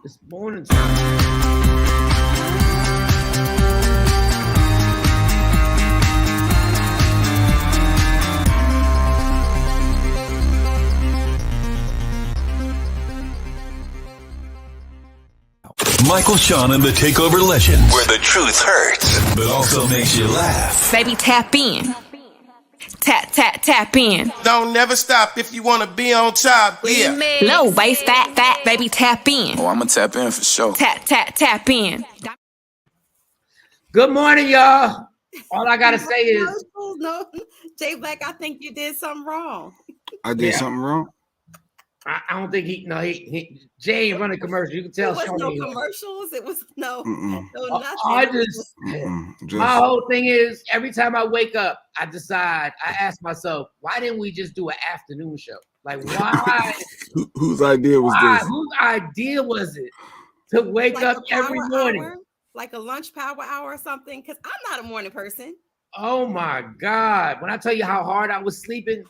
This morning time. Michael, Shawn, and the Takeover Legends, where the truth hurts, but also makes you laugh. Baby, tap in. Tap in. Don't never stop if you want to be on top. Yeah. Low waist, fat, baby, tap in. Oh, I'm going to tap in for sure. Tap in. Good morning, y'all. All I got to say is... No, Jay Black, I think you did something wrong. I did something wrong? I don't think Jay ain't running commercials. You can tell. There was Shawn no commercials. It was no nothing. My whole thing is every time I wake up, I ask myself, why didn't we just do an afternoon show? Like, why? Whose idea was this? Whose idea was it to wake like up every morning? Hour, like a lunch power hour or something? Because I'm not a morning person. Oh my God. When I tell you how hard I was sleeping,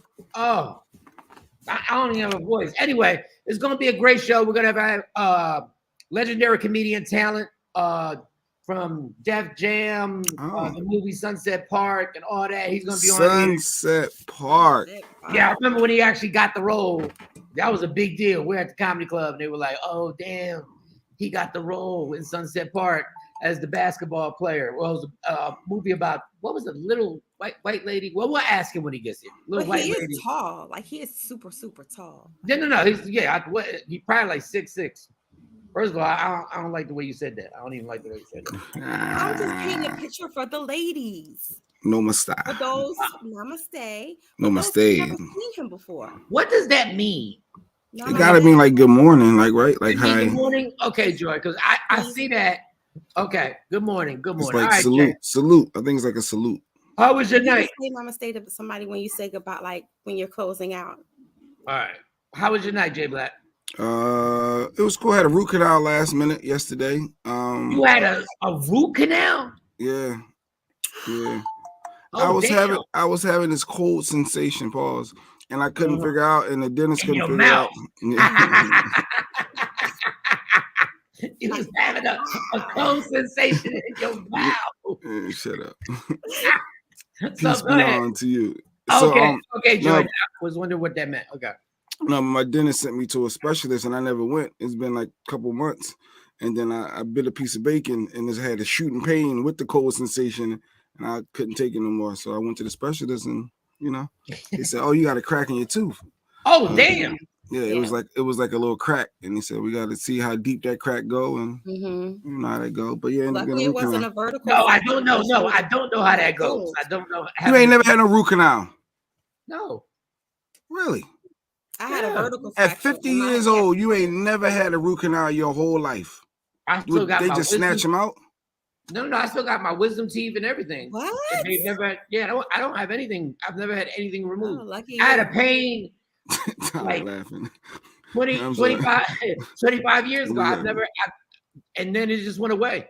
I don't even have a voice. Anyway, it's going to be a great show. We're going to have legendary comedian talent from Def Jam, the movie Sunset Park, and all that. He's going to be on Sunset Park. Yeah, I remember when he actually got the role. That was a big deal. We're at the comedy club, and they were like, oh, damn, he got the role in Sunset Park as the basketball player. Well, it was a movie about, what was the little white lady? Well, we'll ask him when he gets here. But he is tall. Like, he is super, super tall. No. He's probably like 6'6". First of all, I don't like the way you said that. I don't even like the way you said that. I'm just painting a picture for the ladies. Namaste. For those, namaste. Namaste. I've never seen him before. What does that mean? It gotta mean like good morning, like right? Like hi. Good morning? Okay, Joy, because I see that. Okay, good morning. It's like right, salute. I think it's like a salute. How was your night? Say namaste to somebody when you say goodbye, like when you're closing out. All right. How was your night, Jay Black? It was cool. I had a root canal last minute yesterday. You had a root canal? Yeah. Oh, I was having this cold sensation, pause, and I couldn't figure out, and the dentist couldn't figure out. You was having a cold sensation in your mouth. Shut up. So go ahead. On to you. Okay, Joy. I was wondering what that meant. Okay. No, my dentist sent me to a specialist, and I never went. It's been like a couple months, and then I bit a piece of bacon, and it had a shooting pain with the cold sensation, and I couldn't take it no more. So I went to the specialist, and he said, "Oh, you got a crack in your tooth." Oh, damn. Yeah, it was like a little crack, and he said we got to see how deep that crack go, and you know how that go. But yeah, luckily it wasn't a vertical. No, I don't know. No, I don't know how that goes. I don't know. You ain't never had no root canal? No. Really? I had a vertical. At 50 years old, you ain't never had a root canal your whole life. I still got they my just wisdom. snatch them out? No, I still got my wisdom teeth and everything. What? They never. Yeah, I don't have anything. I've never had anything removed. Oh, lucky I had a pain. Like laughing. 25 years ago. Yeah. I've never. And then it just went away.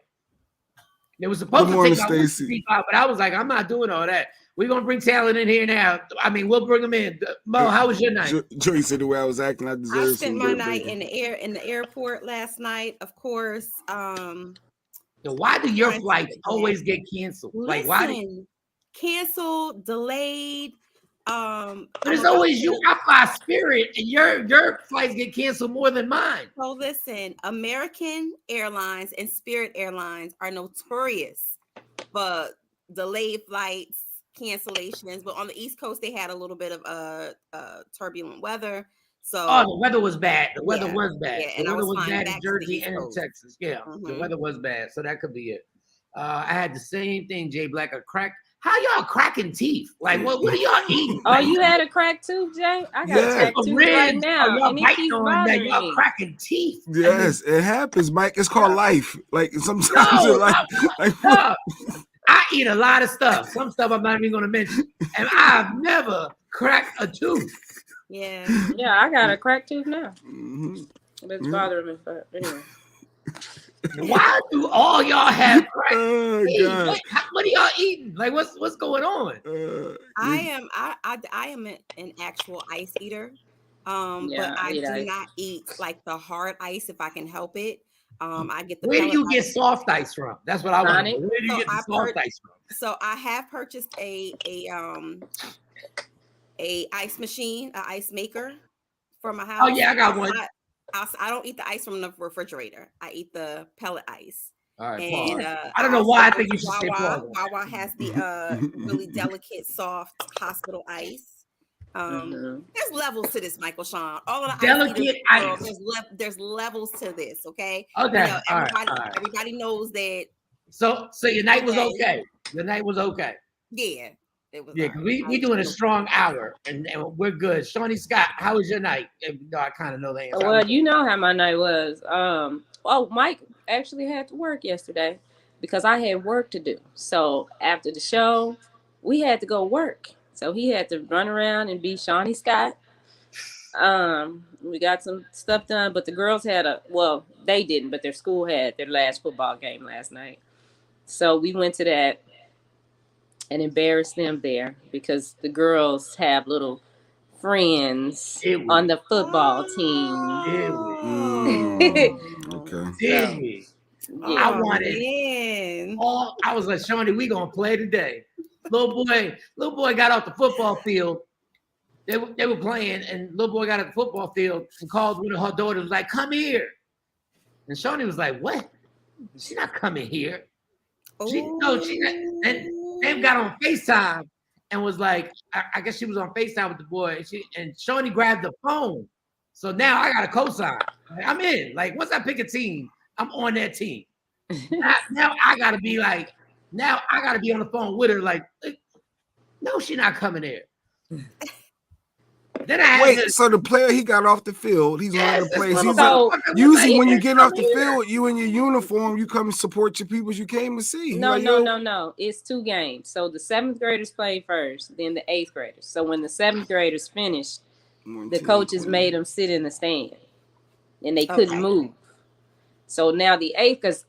It was supposed Good morning, to take my wisdom teeth out, but I was like, I'm not doing all that. We're gonna bring talent in here now. I mean, we'll bring them in. Mo, how was your night? Joey said the way I was acting, I deserve. I spent my night in the airport last night, of course. Why do your flights always get canceled? Listen, why? Canceled, delayed. But it's always you. I fly Spirit, and your flights get canceled more than mine. So listen, American Airlines and Spirit Airlines are notorious for delayed flights, cancellations, but on the East Coast they had a little bit of turbulent weather. So the weather was bad. The weather was bad. Yeah, and the I weather was was bad in back Jersey and in Texas. Yeah, the weather was bad, so that could be it. I had the same thing, Jay Black, a crack. How y'all cracking teeth? Like what are y'all eating? Oh, you had a crack too, Jay? I got a crack tooth right now. Y'all biting on that. Y'all cracking teeth. Yes, it happens, Mike. It's called life. Like sometimes I eat a lot of stuff. Some stuff I'm not even going to mention. And I've never cracked a tooth. Yeah, I got a cracked tooth now. It's bothering me. But anyway. Why do all y'all have cracked teeth? What are y'all eating? Like what's going on? I am an actual ice eater. But I eat do ice. not eat like the hard ice if I can help it. I get the Where do pellet you get ice. soft ice from? That's what I want to Sonic? know. Where do you So get the soft ice from? So I have purchased a ice machine, a ice maker for my house. Oh yeah, I got one. I don't eat the ice from the refrigerator. I eat the pellet ice. All right, And pause. I don't know why I think you should say pause. Wawa has the really delicate, soft hospital ice. There's levels to this, Michael Shawn. All of the Delicate ice. ice. There's levels to this. Okay. Okay. You know, All right. everybody knows that. So your night was okay. Your night was okay. Yeah. It was. Yeah, because we doing a strong hour and we're good. Shawnee Scott, how was your night? No, I kind of know the answer. Well, you know how my night was. Mike actually had to work yesterday because I had work to do. So after the show, we had to go work. So he had to run around and be Shawnee Scott. We got some stuff done, but the girls had they didn't, but their school had their last football game last night. So we went to that and embarrassed them there because the girls have little friends on the football team. Okay. Did we? Yeah. I wanted I was like, Shawnee, we gonna play today. Little boy got off the football field. They were playing, and little boy got at the football field and called one of her daughters, like, come here. And Shawnee was like, what? She's not coming here. She not. And they got on FaceTime and was like, I guess she was on FaceTime with the boy, and Shawnee grabbed the phone. So now I got a cosign. I'm in. Like, once I pick a team, I'm on that team. Now I gotta be on the phone with her, like, no, she's not coming here. Then I had so the player he got off the field, he's one of the players. Usually when you get off the field, you in your uniform, you come and support your people you came to see. No. It's 2 games. So the 7th graders played first, then the 8th graders. So when the 7th graders finished, the coaches made them sit in the stand, and they couldn't move. So now the 8th, because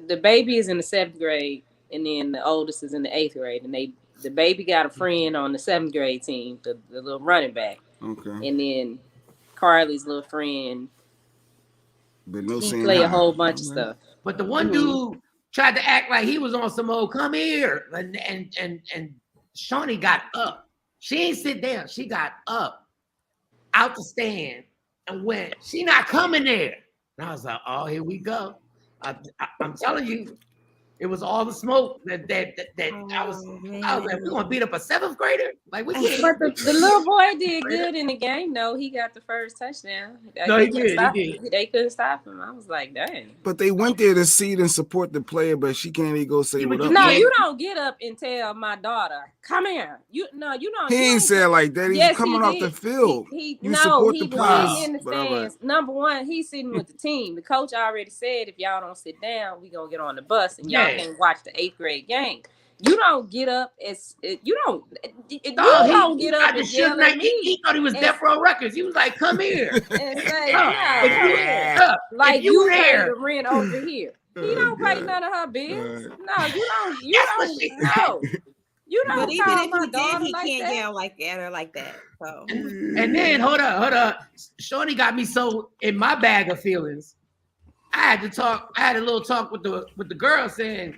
the baby is in the 7th grade, and then the oldest is in the 8th grade, and the baby got a friend on the 7th grade team, the little running back. Okay. And then Carly's little friend, he play a whole bunch of stuff. But the one dude tried to act like he was on some old come here, and Shawnee got up. She ain't sit down. She got up out the stand and went. She not coming there. And I was like, oh, here we go. I'm telling you. It was all the smoke that I was like, we're gonna beat up a 7th grader? Like we can't. But the little boy did good in the game, though. He got the first touchdown. No, he did. They couldn't stop him. I was like, dang. But they went there to see and support the player, but she can't even go say what up. No, you don't get up and tell my daughter, come here. You don't. He ain't said like that. He's coming off the field. He support the players. In the stands. Number one, he's sitting with the team. The coach already said, if y'all don't sit down, we gonna get on the bus and y'all can't watch the 8th grade game. You don't get up you don't get up and yell at me. He thought he was Death Row Records. He was like, come here. And say, like you pay the rent over here. He don't pay none of her bills. No, you don't. No. You don't. But even if he did, he can't yell like that or like that. So. And then hold up. Shawnee got me so in my bag of feelings. I had a little talk with the girl saying,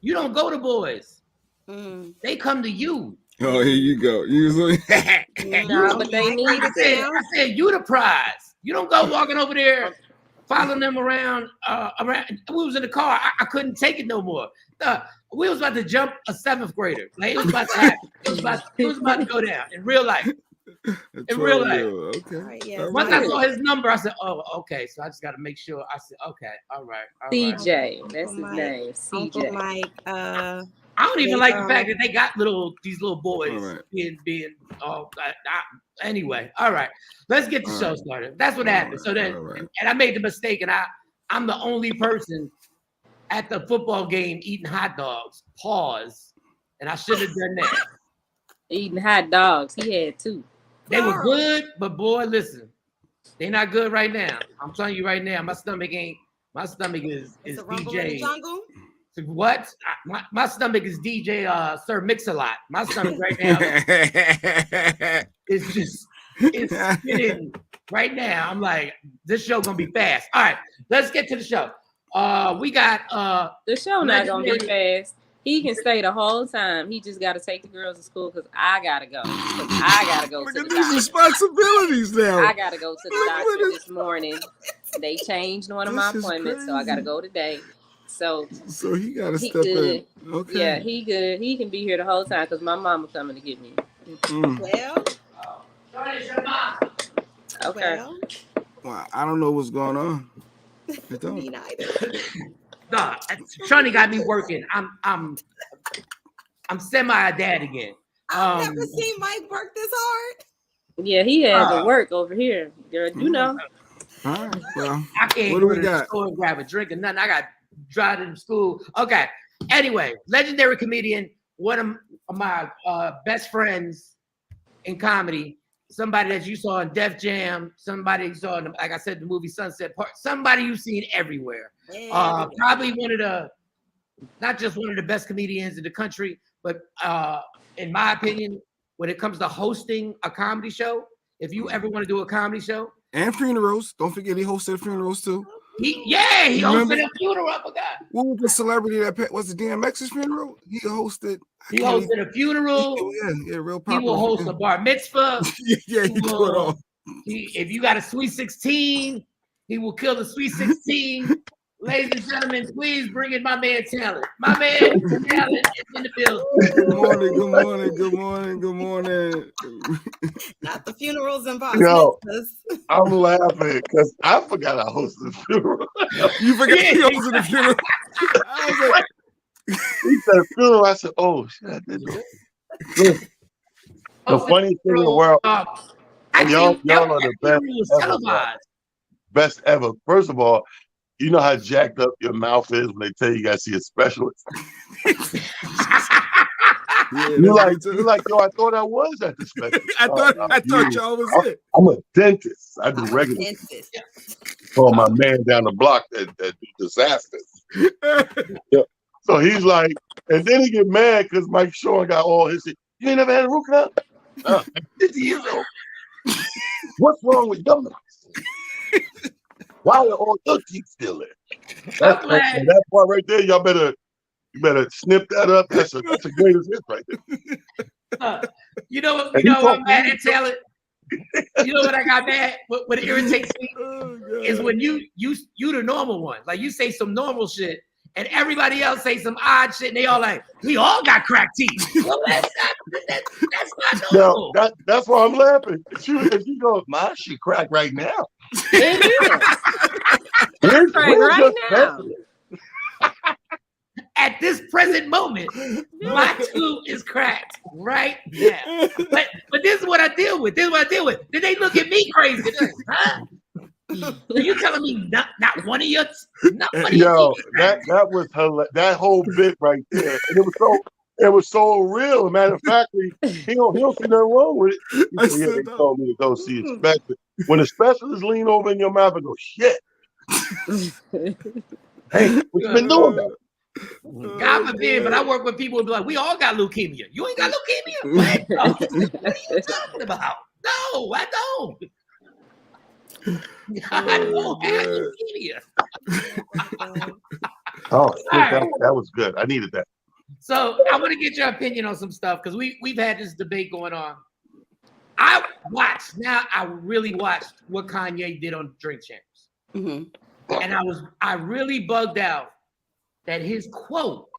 you don't go to boys. They come to you. Oh, here you go. But they need I said, you the prize. You don't go walking over there, following them around. We was in the car. I couldn't take it no more. We was about to jump a 7th grader. Like, it was about to happen. It was about to go down in real life. In real life. Okay. Once I saw his number, I said, oh, okay. So I just got to make sure. I said, okay, all right. CJ, that's his name. CJ. Mike, I don't even like the fact that they got these little boys being anyway. All right, let's get the show started. That's what happened. So then, and I made the mistake, and I'm the only person at the football game eating hot dogs. Pause. And I should have done that. Eating hot dogs. He had 2. They were good, but boy, listen, they're not good right now. I'm telling you right now, my stomach is DJ. What? My stomach is DJ Sir Mix-a-Lot. My stomach right now is just is spinning right now. I'm like, this show gonna be fast. All right, let's get to the show. We got the show not gonna be fast. He can stay the whole time. He just got to take the girls to school because I gotta go. I gotta go Look to at the these doctor. responsibilities now. I gotta go to the doctor this morning. They changed one of my appointments, so I gotta go today. So he gotta step in. Okay. Yeah, he good. He can be here the whole time because my mama coming to get me. Well, okay. Well, I don't know what's going on. Me neither. Nah, Shawnee got me working. I'm semi a dad again. I've never seen Mike work this hard. Yeah, he had to work over here, girl. You know. All right. Well, I can't what go do we to the got? store and grab a drink or nothing. I got drive to school. Okay. Anyway, legendary comedian, one of my best friends in comedy. Somebody that you saw in Def Jam, somebody you saw in, like I said, the movie Sunset Park, somebody you've seen everywhere. Probably one of the, not just one of the best comedians in the country, but in my opinion, when it comes to hosting a comedy show, if you ever want to do a comedy show. And funerals. Don't forget he hosted funerals too. He hosted a funeral, I forgot. What was the celebrity that was the DMX's funeral? He hosted a funeral. Real popular. He will host a bar mitzvah. He do it all. If you got a sweet 16, he will kill the sweet 16. Ladies and gentlemen, please bring in my man Talent. My man Talent is in the building. Good morning. Not the funerals and bar Yo, mitzvahs. I'm laughing because I forgot I hosted the funeral. You forgot you hosted the funeral. I was like, he said funeral. I said, oh shit, I did that. The funniest thing in the world. Y'all are the best ever. Best ever. First of all, you know how jacked up your mouth is when they tell you gotta see a specialist. You're like, yo, I thought I was at the specialist. I thought y'all was it. I'm a dentist. I do regular. Oh, my man down the block that do disasters. Yeah. So he's like, and then he get mad because Mike Shawn got all his shit. You ain't never had a root canal? 50 years old. What's wrong with your mouth? Why are all your teeth still there? That part right there, you better snip that up. That's a greatest hit right there. You know what I'm mad at Talent? You know what I got mad? What irritates me is when you the normal one. Like you say some normal shit and everybody else say some odd shit and they all like, we all got cracked teeth. Well, that's not normal. No, that's why I'm laughing. If you go, my shit cracked right now. Where's right now. At this present moment, my tooth is cracked right now. But this is what I deal with. Then they look at me crazy. Like, huh? Are you telling me not one of your? Yo, that was that whole bit right there. And it was so real. Matter of fact, he don't see nothing wrong with it. He said, they told me to go see a specialist. When a specialist lean over in your mouth and go, shit. Hey, what you been doing though? God forbid, but I work with people who be like, we all got leukemia. You ain't got leukemia? What are you talking about? No, I don't. I don't have leukemia. Oh, that was good. I needed that. So I want to get your opinion on some stuff because we've had this debate going on. I really watched what Kanye did on Drink Champs. Mm-hmm. And I really bugged out that his quote,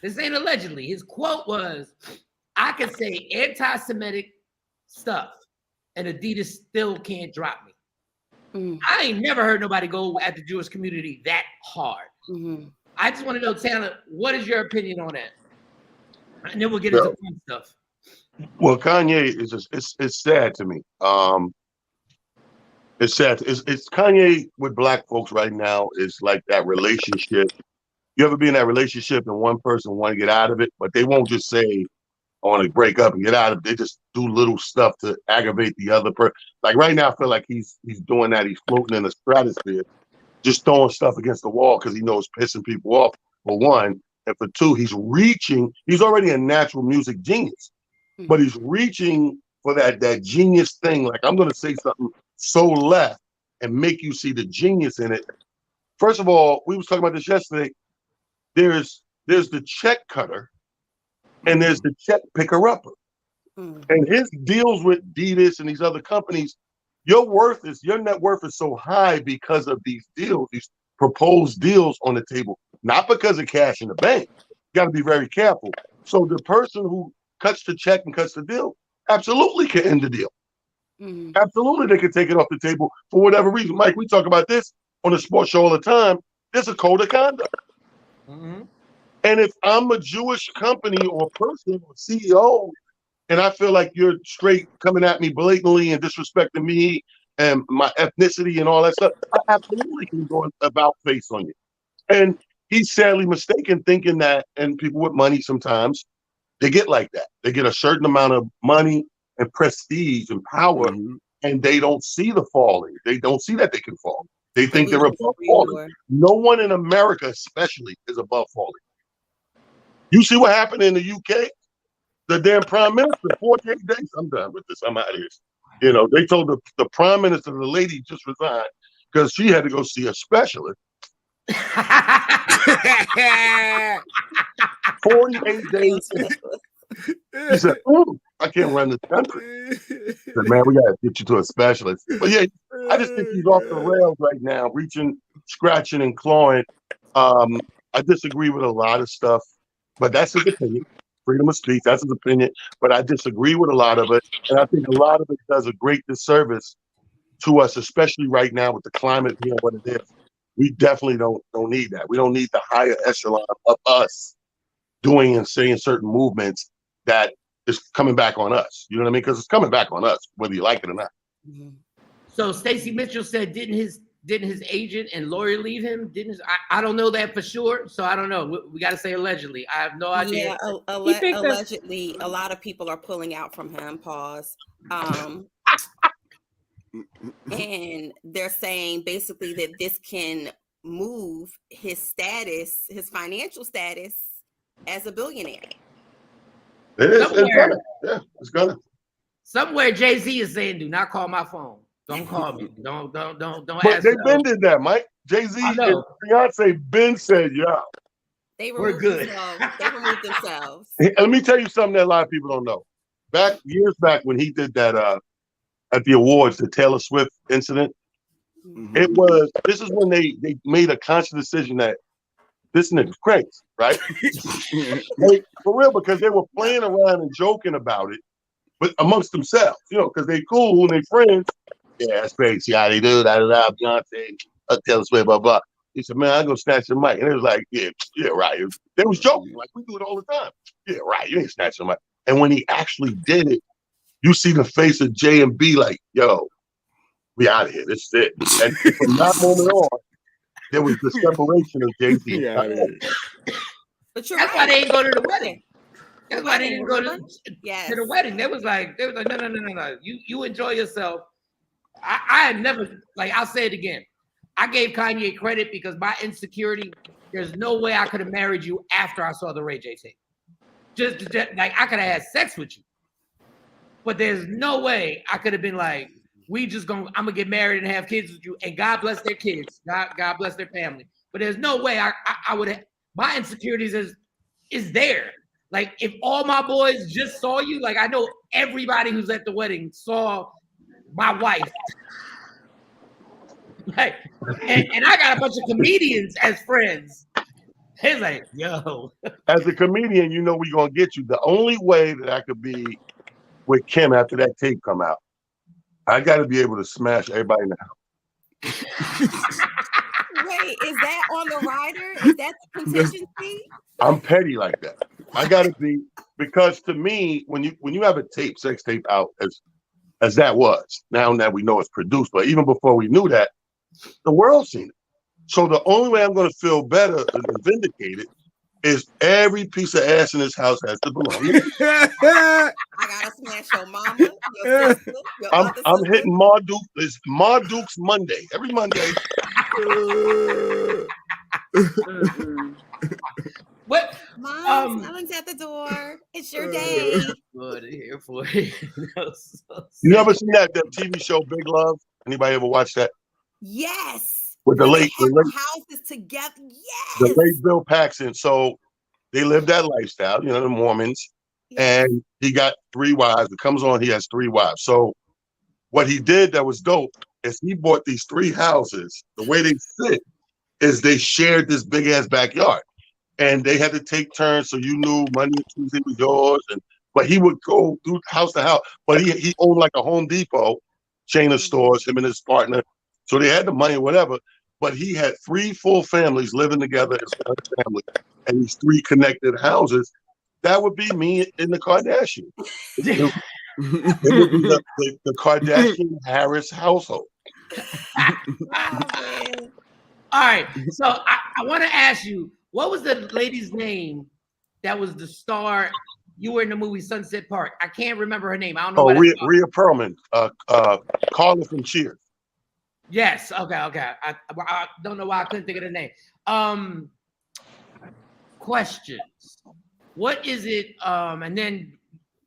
this ain't allegedly, his quote was, I can say anti-Semitic stuff and Adidas still can't drop me. Mm-hmm. I ain't never heard nobody go at the Jewish community that hard. Mm-hmm. I just want to know, Talent, what is your opinion on that? And then we'll get into fun stuff. Well, Kanye is just, it's sad to me. It's sad. It's Kanye with black folks right now. It's like that relationship. You ever be in that relationship and one person want to get out of it, but they won't just say, I want to break up and get out of it. They just do little stuff to aggravate the other person. Like right now, I feel like he's doing that. He's floating in the stratosphere, just throwing stuff against the wall because he knows pissing people off, for one. And for two, he's already a natural music genius, but he's reaching for that genius thing. Like, I'm going to say something so left and make you see the genius in it. First of all, we was talking about this yesterday. There's the check cutter and there's the check picker-upper. And his deals with Adidas and these other companies, your net worth is so high because of these deals, these proposed deals on the table, not because of cash in the bank. You got to be very careful. So the person who cuts the check and cuts the deal absolutely can end the deal. Absolutely, they can take it off the table for whatever reason. Mike, we talk about this on the sports show all the time. There's a code of conduct. And if I'm a Jewish company or person or CEO, and I feel like you're straight coming at me blatantly and disrespecting me and my ethnicity and all that stuff, I absolutely can go about face on you. And he's sadly mistaken thinking that, and people with money sometimes, they get like that. They get a certain amount of money and prestige and power, and they don't see the falling. They don't see that they can fall. They think they're above falling. No one in America especially is above falling. You see what happened in the UK? The damn prime minister, 48 days. I'm done with this. I'm out of here. You know, they told the prime minister, the lady just resigned because she had to go see a specialist. 48 days. He said, I can't run this country. He said, man, we got to get you to a specialist. But yeah, I just think he's off the rails right now, reaching, scratching, and clawing. I disagree with a lot of stuff, but that's his opinion. Freedom of speech, that's his opinion. But I disagree with a lot of it. And I think a lot of it does a great disservice to us, especially right now with the climate being what it is. We definitely don't need that. We don't need the higher echelon of us doing and saying certain movements that is coming back on us. You know what I mean? Because it's coming back on us, whether you like it or not. So Stacey Mitchell said, didn't his agent and lawyer leave him? I don't know that for sure, so I don't know. We got to say allegedly. I have no idea. Yeah, allegedly, a lot of people are pulling out from him. Pause. And they're saying basically that this can move his status, his financial status, as a billionaire. It is. It's gonna. Somewhere Jay-Z is saying, "Do not call my phone. Don't call me. Don't But ask." They been did that, Mike. Jay-Z and Beyonce been said, yeah. They We're good. They removed themselves. Let me tell you something that a lot of people don't know. Years back when he did that at the awards, the Taylor Swift incident, this is when they made a conscious decision that this nigga's crazy, right? For real, because they were playing around and joking about it, but amongst themselves, you know, because they cool and they friends. Yeah, that's crazy. How they do that? Beyonce, Taylor Swift, blah blah. He said, "Man, I'm gonna snatch your mic," and it was like, "Yeah, right." They was joking, like we do it all the time. Yeah, right. You ain't snatching my mic. And when he actually did it, you see the face of J and B, like, "Yo, we out of here. This is it." And from that moment on, there was the separation of Jay-Z. But that's why they didn't go to the wedding. That's why they didn't go to the wedding. They was like, no. You enjoy yourself. I had never, like, I'll say it again. I gave Kanye credit because my insecurity, there's no way I could have married you after I saw the Ray J tape. Just like I could have had sex with you. But there's no way I could have been like, I'm gonna get married and have kids with you, and God bless their kids. God bless their family. But there's no way I would have, my insecurities is there. Like, if all my boys just saw you, like, I know everybody who's at the wedding saw my wife. Like, and I got a bunch of comedians as friends. He's like, yo. As a comedian, you know we're gonna get you. The only way that I could be with Kim after that tape come out, I gotta be able to smash everybody in the house. Wait, is that on the rider? Is that the contingency? I'm petty like that. I gotta be, because to me, when you have a sex tape out as that was, now that we know it's produced, but even before we knew that, the world's seen it. So the only way I'm gonna feel better and vindicated is every piece of ass in this house has to belong to me. I gotta smash your mama, your sister, your other I'm sister. hitting Marduk. It's Marduk's Monday. Every Monday. What? Mom, someone's at the door. It's your day. good here for it. You ever seen that TV show Big Love? Anybody ever watch that? Yes. With the Where they late, have the houses together. the Yes. late Bill Paxton. So they live that lifestyle, you know, the Mormons. Yes. And he got 3 wives. It comes on, he has 3 wives. So what he did that was dope is he bought these 3 houses. The way they sit is they shared this big ass backyard. And they had to take turns, so you knew Monday and Tuesday was yours. But he would go through house to house. But he owned like a Home Depot chain of stores, him and his partner. So they had the money or whatever. But he had 3 full families living together as one family, and these 3 connected houses. That would be me in the Kardashian. It would be the Kardashian Harris household. All right, so I want to ask you, what was the lady's name that was the star? You were in the movie Sunset Park. I can't remember her name. I don't know. Rhea Perlman, Carla from Cheers. Yes. Okay. I don't know why I couldn't think of the name. Questions. What is it? And then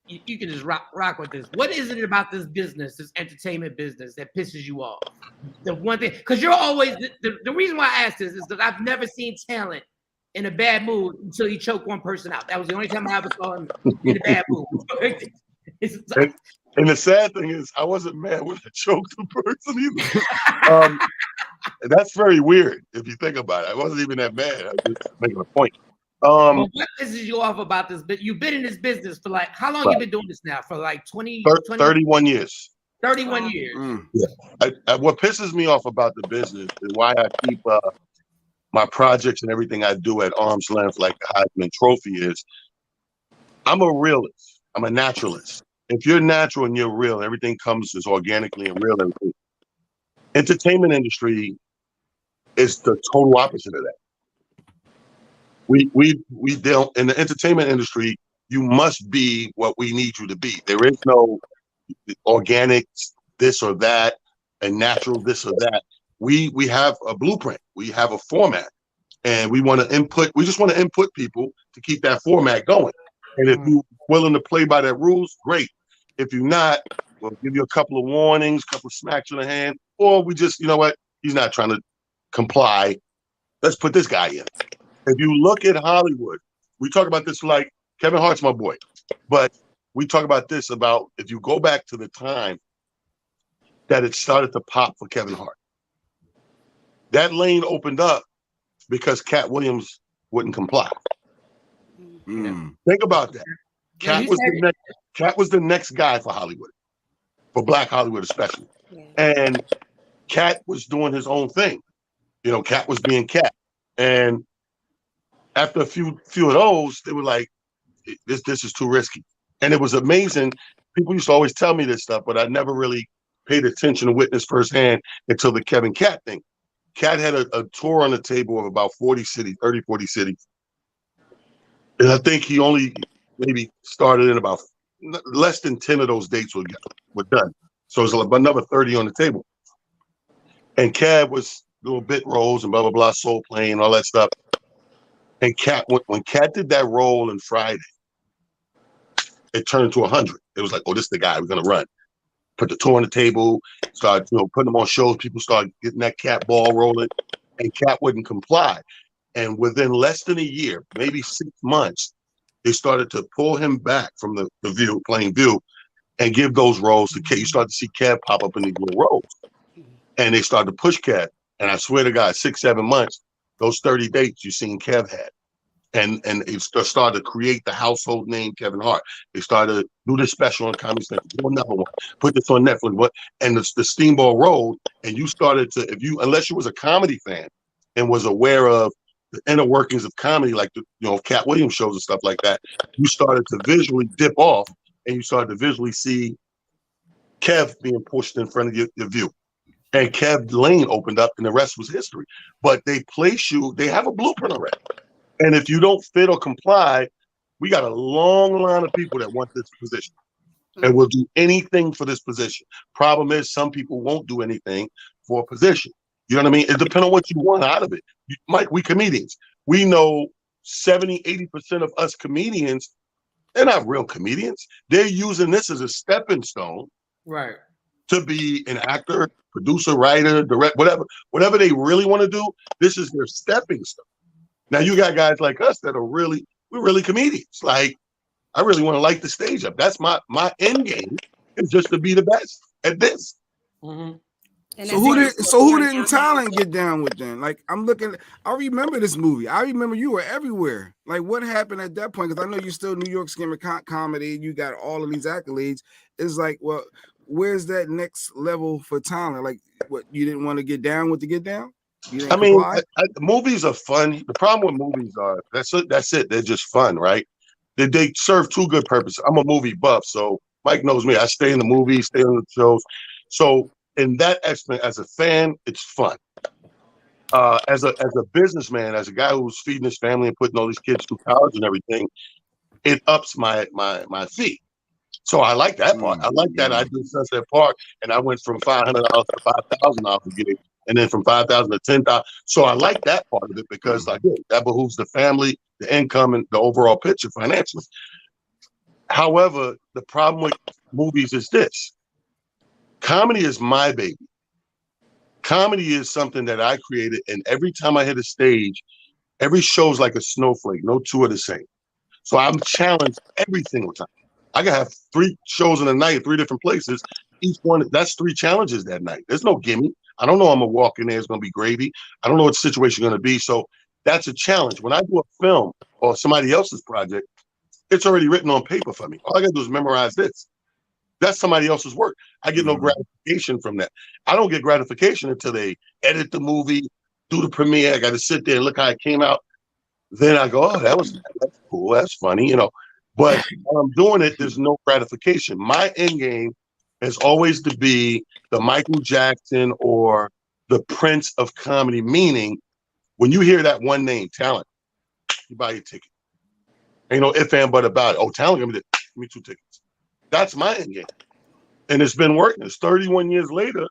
you can just rock with this. What is it about this business, this entertainment business, that pisses you off? The one thing, because you're always the reason why I asked this is that I've never seen talent in a bad mood until he choked one person out. That was the only time I ever saw him in a bad mood. And the sad thing is, I wasn't mad when I choked the person either. That's very weird if you think about it. I wasn't even that mad. I was just making a point. Well, what pisses you off about this? But you've been in this business for like, how long you been doing this now? For like 31 years. 31 years. Yeah. What pisses me off about the business and why I keep my projects and everything I do at arm's length, like the Heisman Trophy, is I'm a realist. I'm a naturalist. If you're natural and you're real, everything comes as organically and real. Everything. Entertainment industry is the total opposite of that. We don't, in the entertainment industry, you must be what we need you to be. There is no organic this or that and natural this or that. We have a blueprint. We have a format, and we want to input. We just want to input people to keep that format going. And if you're willing to play by that rules, great. If you're not, we'll give you a couple of warnings, a couple of smacks on the hand, or we just, you know what, he's not trying to comply. Let's put this guy in. If you look at Hollywood, we talk about this like Kevin Hart's my boy, but we talk about this about if you go back to the time that it started to pop for Kevin Hart. That lane opened up because Cat wouldn't comply. Think about that. Cat was the next guy for Hollywood, for Black Hollywood especially. Yeah. And Cat was doing his own thing. You know, Cat was being Cat. And after a few of those, they were like, this is too risky. And it was amazing. People used to always tell me this stuff, but I never really paid attention to witness firsthand until the Kevin Cat thing. Cat had a tour on the table of about 40 cities, 30, 40 cities. And I think he only maybe started in about less than 10 of those dates were done. So it was another 30 on the table. And Cab was doing bit roles and blah, blah, blah, soul playing, all that stuff. And Cat, when Cat did that role in Friday, it turned to 100. It was like, oh, this is the guy we're going to run. Put the tour on the table, start, putting them on shows. People started getting that Cat ball rolling, and Cat wouldn't comply. And within less than a year, maybe 6 months, they started to pull him back from the View, playing View, and give those roles to Kev. You start to see Kev pop up in these little roles. And they started to push Kev. And I swear to God, 6, 7 months, those 30 dates you seen Kev had. And it started to create the household name Kevin Hart. They started to do this special on Comedy Central, do another one, put this on Netflix. And the steamboat rolled, and you started to, unless you was a comedy fan and was aware of the inner workings of comedy, like Cat Williams shows and stuff like that, you started to visually dip off, and you started to visually see Kev being pushed in front of your View. And Kev lane opened up, and the rest was history. But they place you, they have a blueprint already. And if you don't fit or comply, we got a long line of people that want this position and will do anything for this position. Problem is, some people won't do anything for a position. You know what I mean? It depends on what you want out of it. Mike, we comedians, we know 70, 80% of us comedians they're not real comedians. They're using this as a stepping stone, right, to be an actor, producer, writer, direct, whatever they really want to do. This is their stepping stone. Now you got guys like us that are we're really comedians. Like, I really want to light the stage up. That's my end game, is just to be the best at this. Mm-hmm. So who didn't Talent get down with then? Like, I'm looking, I remember this movie. I remember you were everywhere. Like, what happened at that point? Because I know you're still New York Scammer comedy. You got all of these accolades. It's like, well, where's that next level for Talent? Like, what, you didn't want to get down with the get down? I mean, movies are fun. The problem with movies are that's it. They're just fun, right? They serve two good purposes. I'm a movie buff, so Mike knows me. I stay in the movies, stay on the shows. So in that aspect, as a fan, it's fun. As a businessman, as a guy who's feeding his family and putting all these kids through college and everything, it ups my fee. So I like that part. I like that I did Sunset Park, and I went from $500 to $5,000 a gig, and then from $5,000 to $10,000. So I like that part of it because that behooves the family, the income, and the overall picture financially. However, the problem with movies is this: comedy is my baby. Comedy is something that I created, and every time I hit a stage, every show's like a snowflake. No two are the same. So I'm challenged every single time. I can have 3 shows in a night, 3 different places. Each one, that's 3 challenges that night. There's no gimme. I don't know I'm gonna walk in there, it's gonna be gravy. I don't know what the situation gonna be. So that's a challenge. When I do a film or somebody else's project, it's already written on paper for me. All I gotta do is memorize this. That's somebody else's work. I get no gratification from that. I don't get gratification until they edit the movie, do the premiere. I gotta sit there and look how it came out. Then I go, oh, that's cool, that's funny, But while I'm doing it, there's no gratification. My end game is always to be the Michael Jackson or the Prince of comedy, meaning when you hear that one name, Talent, you buy your ticket. Ain't no if and but about it. Oh, Talent, give me 2 tickets. That's my end game. And it's been working. It's 31 years later.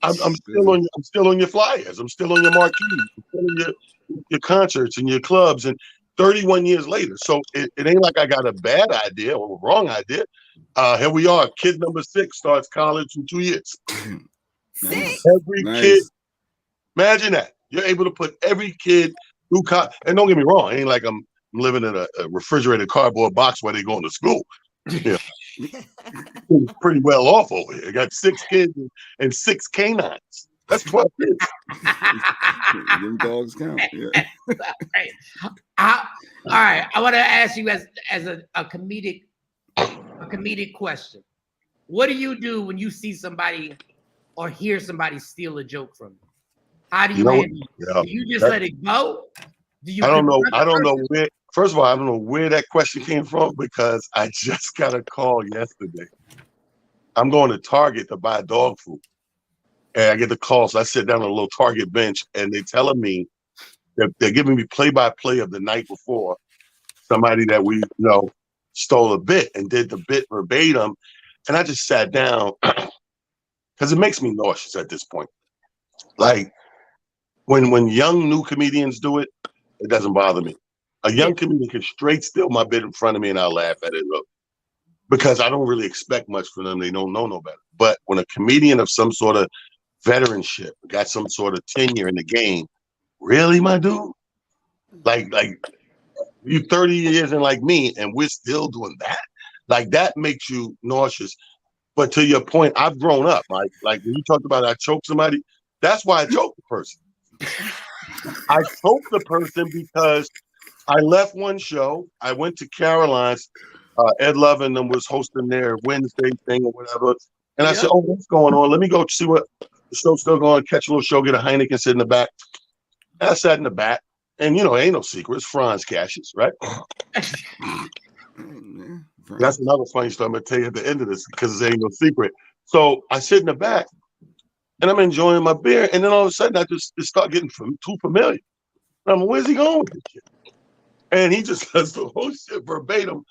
I'm still on your flyers. I'm still on your marquees. I'm still on your concerts and your clubs. And 31 years later. So it ain't like I got a bad idea or a wrong idea. Here we are. Kid number 6 starts college in 2 years. Every kid, imagine that. You're able to put every kid through college. And don't get me wrong, it ain't like I'm living in a refrigerated cardboard box while they're going to school. Yeah. Pretty well off over here. I got 6 kids and 6 canines. That's 12 kids. Them dogs count. Yeah. All right. I want to ask you as a comedic question. What do you do when you see somebody or hear somebody steal a joke from you? How do you handle it? Yeah. Do you just let it go? I don't know where. First of all, I don't know where that question came from because I just got a call yesterday. I'm going to Target to buy dog food. And I get the call, so I sit down on a little Target bench, and they're telling me that they're giving me play-by-play of the night before. Somebody that we stole a bit and did the bit verbatim, and I just sat down because it makes me nauseous at this point. Like when young new comedians do it, it doesn't bother me. A young comedian can straight steal my bit in front of me, and I'll laugh at it because I don't really expect much from them. They don't know no better. But when a comedian of some sort of veteranship, got some sort of tenure in the game. Really, my dude? Like you 30 years in like me, and we're still doing that? Like, that makes you nauseous. But to your point, I've grown up. Like when you talked about I choke somebody, that's why I choke the person. I choke the person because I left one show. I went to Caroline's. Ed Love and them was hosting their Wednesday thing or whatever. And I said, oh, what's going on? Let me go see what the show's still going, catch a little show, get a Heineken, sit in the back. And I sat in the back. And, ain't no secret. It's Franz Cassius, right? That's another funny story I'm going to tell you at the end of this because it ain't no secret. So I sit in the back, and I'm enjoying my beer. And then all of a sudden, I just start getting too familiar. And I'm like, where's he going with this shit? And he just does the whole shit verbatim.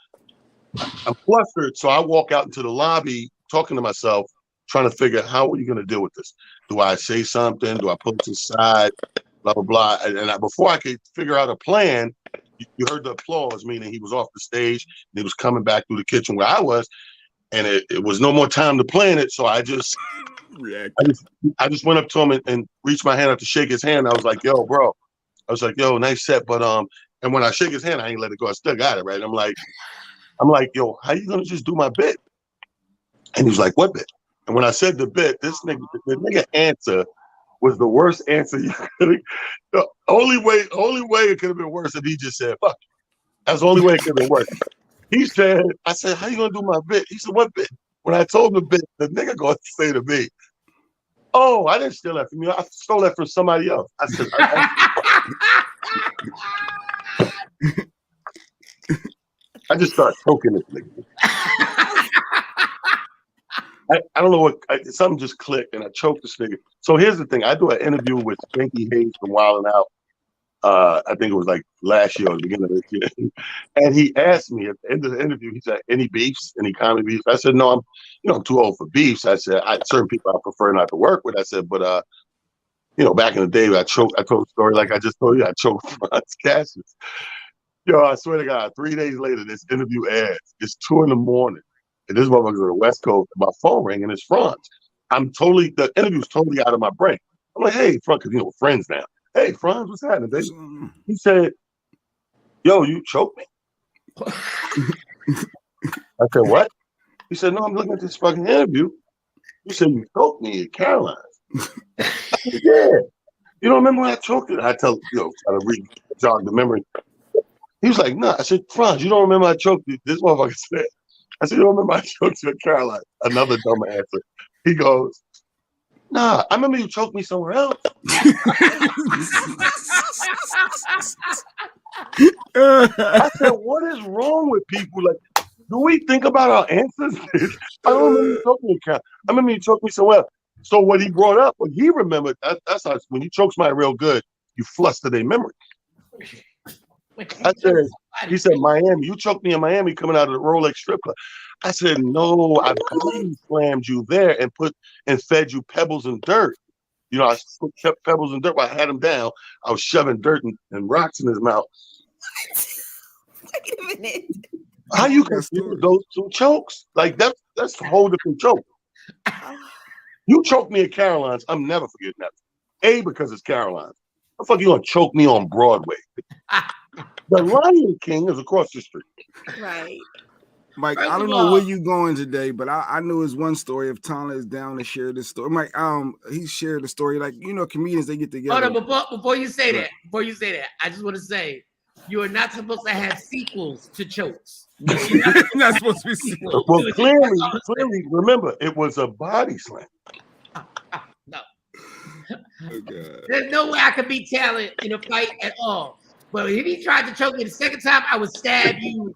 I'm flustered, so I walk out into the lobby talking to myself, trying to figure out how are you going to deal with this? Do I say something? Do I put it aside? Blah, blah, blah. And before I could figure out a plan, you heard the applause, meaning he was off the stage and he was coming back through the kitchen where I was, and it was no more time to plan it. So I just went up to him and reached my hand up to shake his hand. I was like, yo, bro. I was like, yo, nice set, but and when I shake his hand, I ain't let it go. I still got it, right? I'm like, yo, how you gonna just do my bit? And he was like, what bit? And when I said the bit, the nigga answer was the worst answer you could. The only way it could have been worse if he just said, fuck. That's the only way it could have been worse. He said, I said, how you gonna do my bit? He said, what bit? When I told him the bit, the nigga gonna say to me, oh, I didn't steal that from you. I stole that from somebody else. I said, I just started choking this nigga. I don't know what, something just clicked and I choked this nigga. So here's the thing. I do an interview with Spanky Hayes from Wild 'N Out. I think it was like last year or the beginning of this year. And he asked me at the end of the interview, he said, any beefs, any comedy beefs? I said, no, I'm too old for beefs. I said, certain people I prefer not to work with. I said, but back in the day, I told a story like I just told you, I choked Franz Cassius. Yo, I swear to God, 3 days later, this interview airs. It's 2 a.m. And this motherfucker's on the West Coast, and my phone rang, and it's Franz. The interview's totally out of my brain. I'm like, hey, Franz, because we're friends now. Hey, Franz, what's happening, baby? He said, yo, you choked me? I said, what? He said, no, I'm looking at this fucking interview. You said you choked me at Caroline's. I said, yeah. You don't remember when I choked you? I try to jog the memory. He was like, no. I said, Franz, you don't remember I choked you? This motherfucker said, I said, you don't remember I choked you at Caroline? Another dumb answer. He goes, nah, I remember you choked me somewhere else. I said, what is wrong with people? Like, do we think about our ancestors? I don't remember you choking me, Caroline. I remember you choked me somewhere else. So what he brought up, what he remembered, that's how, when you choke somebody real good, you fluster their memory. He said, Miami, you choked me in Miami coming out of the Rolex strip club. I said, no, I body slammed you there and fed you pebbles and dirt. I kept pebbles and dirt while I had him down. I was shoving dirt and rocks in his mouth. Wait a minute. How you confuse those two chokes? Like that's a whole different choke. You choked me at Caroline's. I'm never forgetting that. Because it's Caroline's. The fuck you gonna choke me on Broadway? The Lion King is across the street. Right. Mike, I don't know where you going today, but I knew his one story. If Tyler is down to share this story, Mike, he shared the story. Like, comedians, they get together. Hold on, before you say that, I just want to say you are not supposed to have sequels to chokes. Not supposed to be sequels. Well, clearly, remember, it was a body slam. No. Oh, God. There's no way I could beat Talent in a fight at all. But if he tried to choke me the second time, I would stab you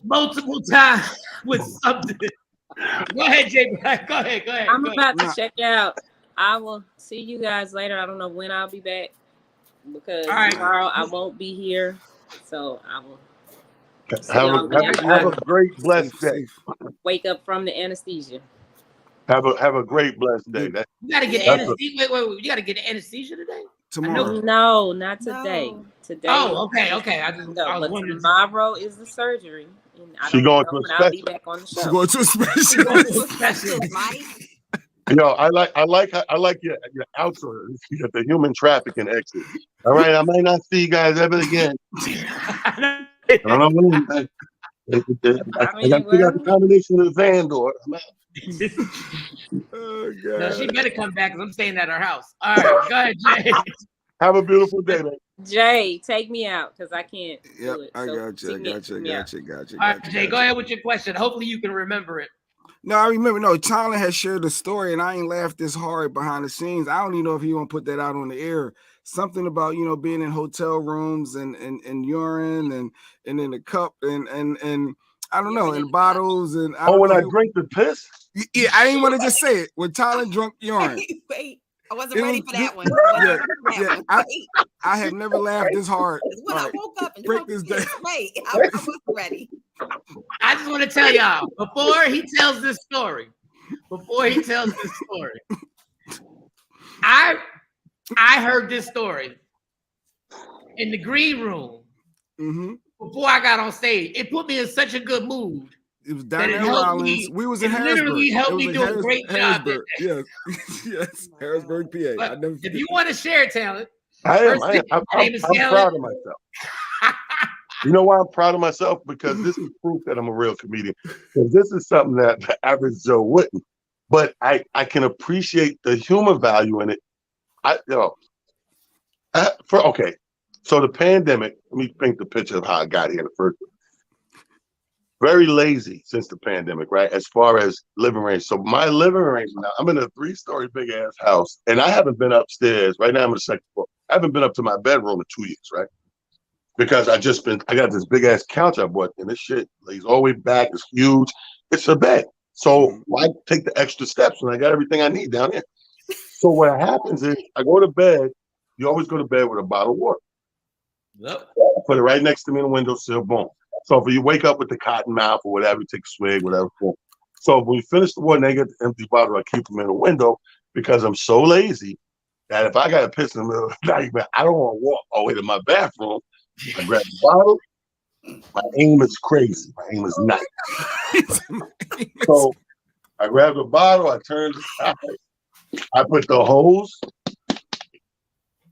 multiple times with something. Go ahead, Jay Black. Go ahead. I'm about to check out. I will see you guys later. I don't know when I'll be back because tomorrow I won't be here. So I will have a great, blessed day. Wake up from the anesthesia. Have a great, blessed day. You gotta get anesthesia. Wait. You gotta get anesthesia today? Tomorrow. No, not today. No. Today. Oh, okay. I but tomorrow is the surgery. And She going to a special. I'll be back on the show. She going to a special. I like your outro. You got the human trafficking exit. All right, I might not see you guys ever again. I don't know. I got to figure out the combination of the van door. Oh, God. No, she better come back because I'm staying at her house. All right, go ahead, Jay. Have a beautiful day, man. Jay, take me out because I can't do it. I got you. All right, Jay, go ahead with your question. Hopefully you can remember it. No, I remember. No, Tyler has shared the story, and I ain't laughed this hard behind the scenes. I don't even know if he want to put that out on the air. Something about being in hotel rooms and urine and in the cup and I don't know, and bottles and when I drink the piss. Yeah, I didn't want to just say it. When Tyler drunk urine. Wait. I wasn't ready for that one. I have never laughed this hard. When I woke up and break this down. Wait, I wasn't ready. I just want to tell y'all, before he tells this story, I heard this story in the green room before I got on stage. It put me in such a good mood. It was Donnell Rollins. We was in Harrisburg. Literally helped me do a great job. Yes, yes, Harrisburg, PA. But if you want to share talent, I'm proud of myself. You know why I'm proud of myself? Because this is proof that I'm a real comedian. Because this is something that the average Joe wouldn't. But I can appreciate the humor value in it. So the pandemic, let me paint the picture of how I got here the first. Very lazy since the pandemic, right? As far as living range. So my living range now, I'm in a 3-story big ass house, and I haven't been upstairs. Right now I'm in the second floor. I haven't been up to my bedroom in 2 years, right? Because I got this big ass couch I bought, and this shit lays all the way back. It's huge. It's a bed. So why take the extra steps when I got everything I need down here? So what happens is I go to bed. You always go to bed with a bottle of water. Yep. Put it right next to me in the windowsill, boom. So if you wake up with the cotton mouth or whatever, you take a swig, whatever. Boom. So when you finish the water and they get the empty bottle, I keep them in the window because I'm so lazy that if I got to piss in the middle of the night, man, I don't want to walk all the way to my bathroom. I grab the bottle. My aim is crazy. My aim is nice. So I grab the bottle. I turn the top. I put the hose.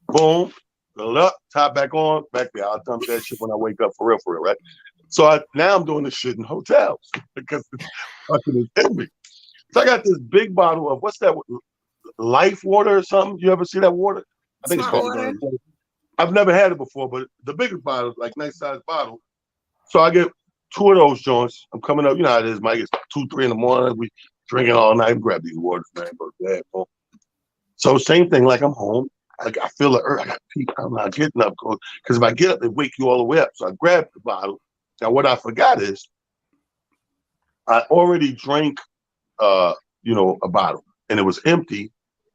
Boom. Fill it up. Top back on. Back there. I'll dump that shit when I wake up for real, right? So now I'm doing this shit in hotels because it's fucking in me. So I got this big bottle of what's that? Life water or something? You ever see that water? I think it's called water. I've never had it before, but the bigger bottle, like nice size bottle. So I get 2 of those joints. I'm coming up. You know how it is, Mike. It's 2, 3 in the morning. We drinking all night. Grab these waters, man. Go to bed. Boom. So same thing. Like I'm home. I feel the earth. I got pee. I'm not getting up because if I get up, they wake you all the way up. So I grab the bottle. Now what I forgot is I already drank, a bottle, and it was empty.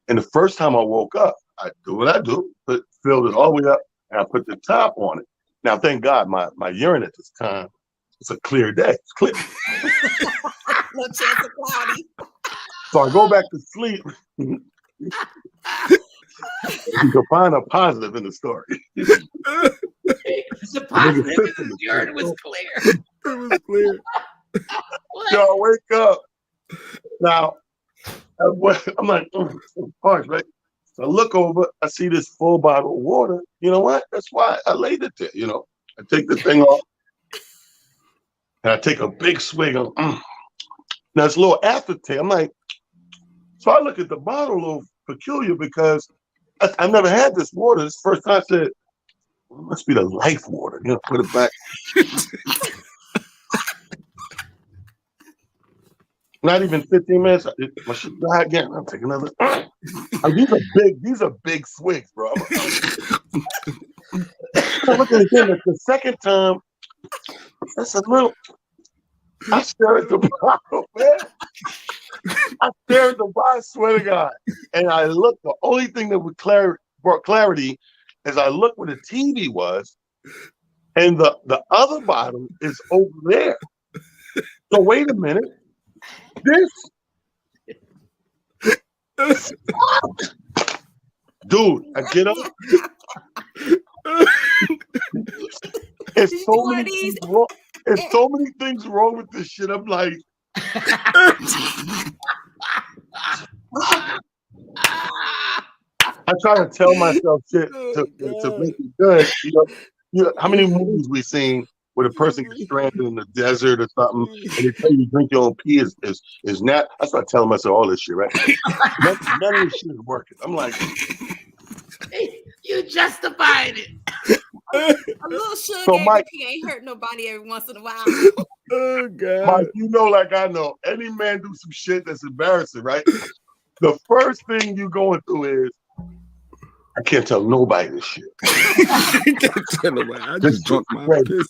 And the first time I woke up, I do what I do, filled it all the way up, and I put the top on it. Now, thank God, my urine at this time, it's a clear day. It's clear. No chance of cloudy. So I go back to sleep. You can find a positive in the story. It's a positive because his urine was clear. It was clear. So I wake up. Now, I'm like, harsh, right? So I look over, I see this full bottle of water. You know what? That's why I laid it there, I take the thing off, and I take a big swig of, Now, it's a little aftertaste. I'm like, so I look at the bottle a little peculiar because I never had this water. This first time I said, well, it must be the life water. Put it back. Not even 15 minutes. My shit dry again. I'll take another. These are big swigs, bro. I look at it again. The second time, that's a little. I stare at the bottle, man. I stare at the bottle, I swear to God. And I look, the only thing that brought clarity is I look where the TV was, and the other bottle is over there. So wait a minute. This dude, I get up. It's so many things wrong with this shit. I'm like, I try to tell myself shit to make it good. How many movies we seen where the person gets stranded in the desert or something, and they tell you drink your own pee is not. I start telling myself all this shit, right? None of this shit is working. I'm like, you justified it. A little sugar so Mike, ain't hurt nobody every once in a while. Oh God, Mike, like I know, any man do some shit that's embarrassing, right? The first thing you going through is, I can't tell nobody this shit. I can't tell nobody. I just drunk my piss.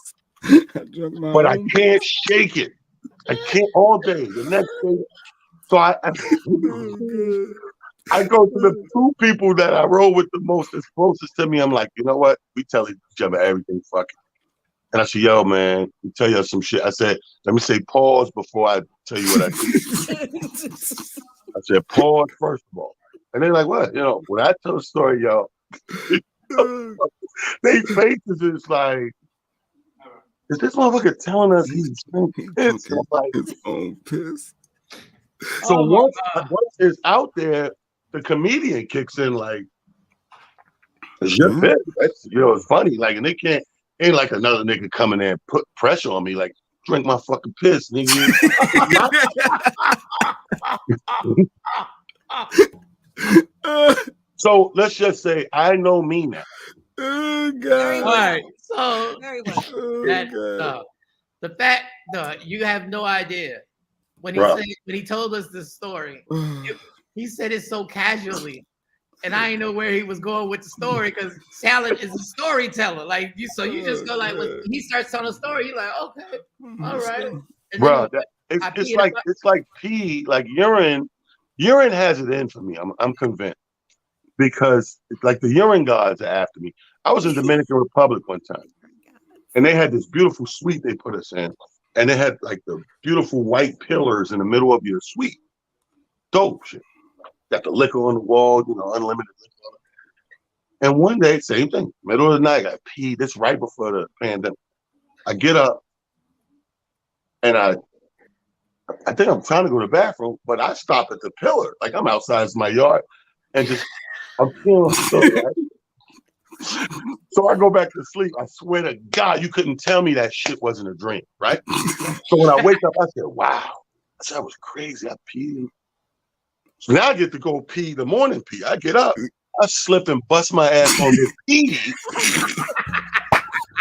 But I can't shake it. I can't all day. The next day, so I go to the 2 people that I roll with the most, that's closest to me. I'm like, you know what? We tell each other everything. Fuck it. And I said, yo, man, we tell you some shit. I said, let me say pause before I tell you what I do. I said, pause first of all. And they're like, what? When I tell a story, yo, they faces is like, is this motherfucker telling us he's drinking piss? Drinking Like, his own piss. so Oh my once it's out there, the comedian kicks in like, it's your Yeah. piss. That's, it's funny. Like, and they ain't like another nigga coming in and put pressure on me. Like, drink my fucking piss, nigga. So let's just say I know me now. Oh Very God. All right. So Very well. Oh, that God. the fact you have no idea when Bruh. he told us this story. He said it so casually, and I didn't know where he was going with the story because Talent is a storyteller. Like you, so you just go like when he starts telling a story, you're like, okay, all right. And Bro, then it's like pee, like urine. Urine has it in for me. I'm convinced because it's like the urine gods are after me. I was in Dominican Republic one time, and they had this beautiful suite they put us in, and they had like the beautiful white pillars in the middle of your suite. Dope shit. Got the liquor on the wall, unlimited liquor. And one day, same thing, middle of the night, I peed. This right before the pandemic. I get up, and I think I'm trying to go to the bathroom, but I stop at the pillar. Like I'm outside my yard and I'm feeling so bad. So I go back to sleep. I swear to God, you couldn't tell me that shit wasn't a dream, right? So when I wake up, I said, wow. I said, I was crazy. I peed. So now I get to go pee the morning pee. I get up, I slip and bust my ass on the pee.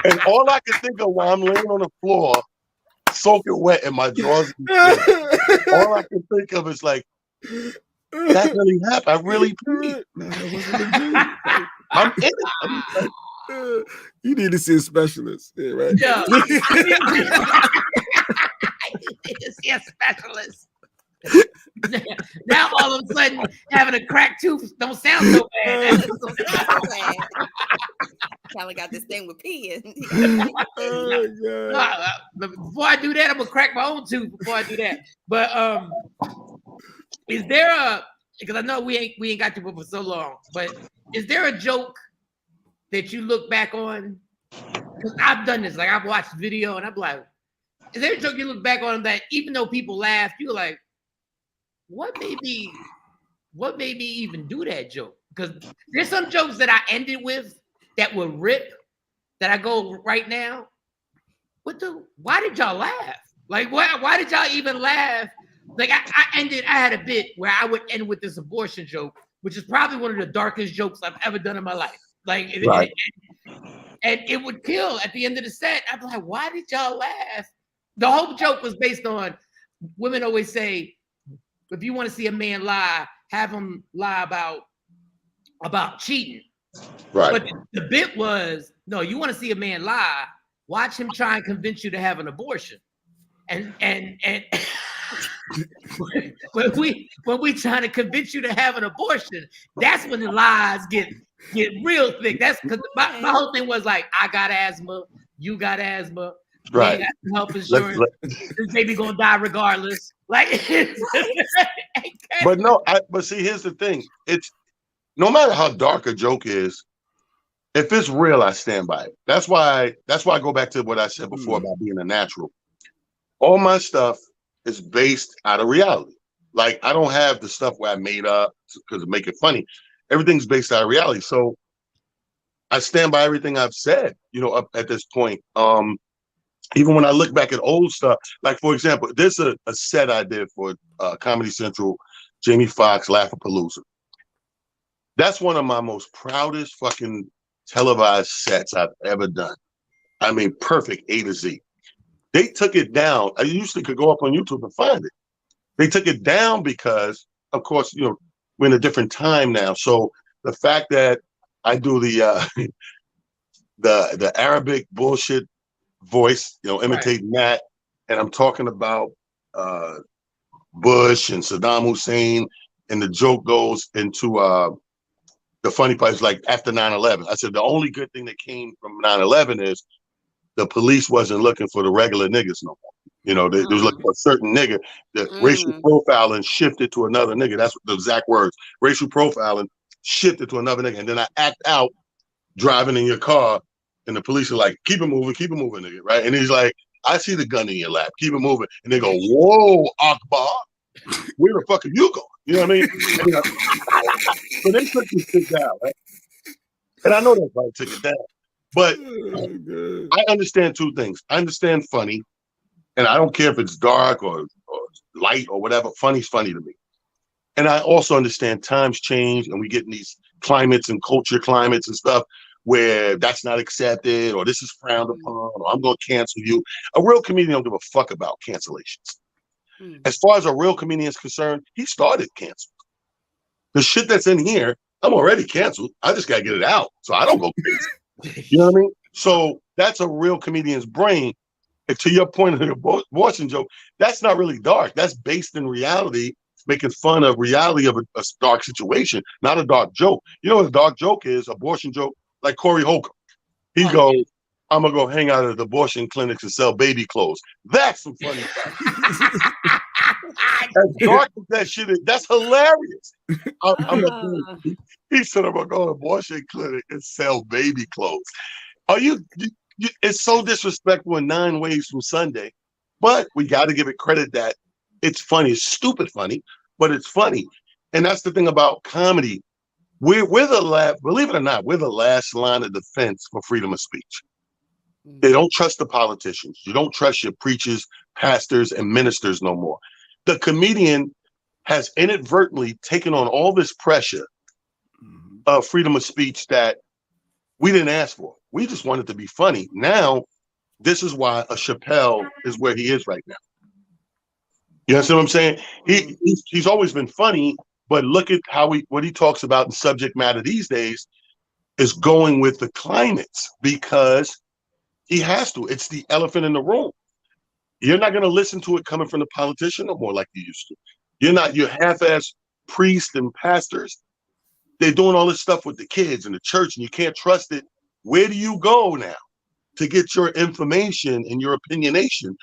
And all I can think of while I'm laying on the floor, soaking wet in my drawers. All I can think of is like, that really happened. I really peed. I'm in it. You need to see a specialist. Yeah, right? Yeah. You need to see a specialist. Now all of a sudden having a cracked tooth don't sound so bad. Probably got this thing with pee. Before I do that, I'm gonna crack my own tooth before I do that. But is there because I know we ain't got to for so long, but is there a joke that you look back on? Because I've done this, like I've watched the video and I'm like, is there a joke you look back on that even though people laugh, you're like, what made me even do that joke? Because there's some jokes that I ended with that would rip that I go right now. Why did y'all laugh? Like why did y'all even laugh? Like I had a bit where I would end with this abortion joke, which is probably one of the darkest jokes I've ever done in my life. Like right. and it would kill at the end of the set. I'd be like, why did y'all laugh? The whole joke was based on women always say, if you want to see a man lie, have him lie about cheating. Right. But the bit was, no, you want to see a man lie, watch him try and convince you to have an abortion. And when we trying to convince you to have an abortion, that's when the lies get real thick. That's because my whole thing was like, I got asthma, you got asthma, right? Got health insurance. This baby gonna die regardless. Like, but see, here's the thing: it's no matter how dark a joke is, if it's real, I stand by it. That's why I go back to what I said before about being a natural. All my stuff is based out of reality. Like I don't have the stuff where I made up because to make it funny. Everything's based out of reality. So I stand by everything I've said, up at this point. Even when I look back at old stuff, like for example, there's a set I did for Comedy Central, Jamie Foxx, Laugh-A-Palooza. That's one of my most proudest fucking televised sets I've ever done. I mean, perfect A to Z. They took it down. I usually could go up on YouTube and find it. They took it down because, of course, we're in a different time now. So the fact that I do the the Arabic bullshit voice, imitating that, and I'm talking about Bush and Saddam Hussein, and the joke goes into the funny part is like after 9/11. I said the only good thing that came from 9/11 is the police wasn't looking for the regular niggas no more. They was looking for a certain nigga. The racial profiling shifted to another nigga. That's the exact words. Racial profiling shifted to another nigga. And then I act out driving in your car And the police are like, keep it moving, nigga, right? And he's like, I see the gun in your lap, keep it moving. And they go, whoa, Akbar, where the fuck are you going? You know what I mean? So they took this shit down, right? And I know that probably took it down. But I understand two things. I understand funny, and I don't care if it's dark or light or whatever. Funny's funny to me. And I also understand times change, and we get in these climates and culture climates and stuff where that's not accepted, or this is frowned upon, or I'm going to cancel you. A real comedian don't give a fuck about cancellations. As far as a real comedian is concerned, he started canceled. The shit that's in here, I'm already canceled. I just got to get it out so I don't go crazy. You know what I mean? So that's a real comedian's brain. And to your point of the abortion joke, that's not really dark. That's based in reality, making fun of reality of a dark situation, not a dark joke. You know what a dark joke is? Abortion joke, like Corey Holcomb. He goes, I'm going to go hang out at the abortion clinics and sell baby clothes. That's some funny stuff. As dark as that shit is, that's hilarious. He said, I'm going to go to an abortion clinic and sell baby clothes. Are you it's so disrespectful in 9 ways from Sunday, but we got to give it credit that it's funny. It's stupid funny, but it's funny. And that's the thing about comedy. We're the last, believe it or not, we're the last line of defense for freedom of speech. They don't trust the politicians. You don't trust your preachers, pastors, and ministers no more. The comedian has inadvertently taken on all this pressure of freedom of speech that we didn't ask for. We just wanted to be funny. Now, this is why a Chappelle is where he is right now. You understand what I'm saying? He's always been funny, but look at what he talks about in subject matter these days is going with the climates because he has to. It's the elephant in the room. You're not going to listen to it coming from the politician no more like you used to. You're half-ass priests and pastors. They're doing all this stuff with the kids and the church, and you can't trust it. Where do you go now to get your information and your opinionation?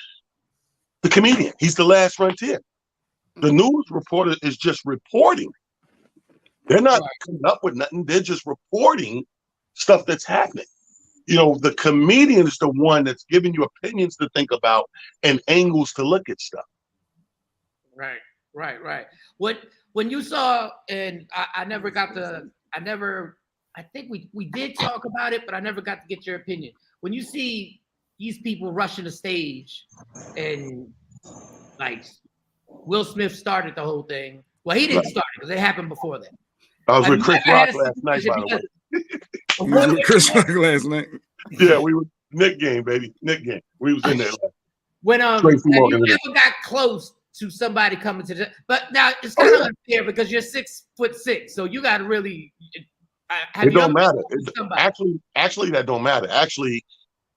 The comedian. He's the last frontier. The news reporter is just reporting. They're not coming up with nothing. They're just reporting stuff that's happening. You know, the comedian is the one that's giving you opinions to think about and angles to look at stuff. Right. When you saw, and I never got to, I think we did talk about it, but I never got to get your opinion. When you see these people rushing the stage and like Will Smith started the whole thing. Well, he didn't start it because it happened before that. I was with Chris Rock last night, by the way. You was with Chris Rock last night? Yeah, we were Nick game, baby. Nick game. We was in there. When have you ever got close to somebody coming to the, but now it's kind of unfair because you're 6'6", so you got to really. It don't matter. Actually, that don't matter. Actually,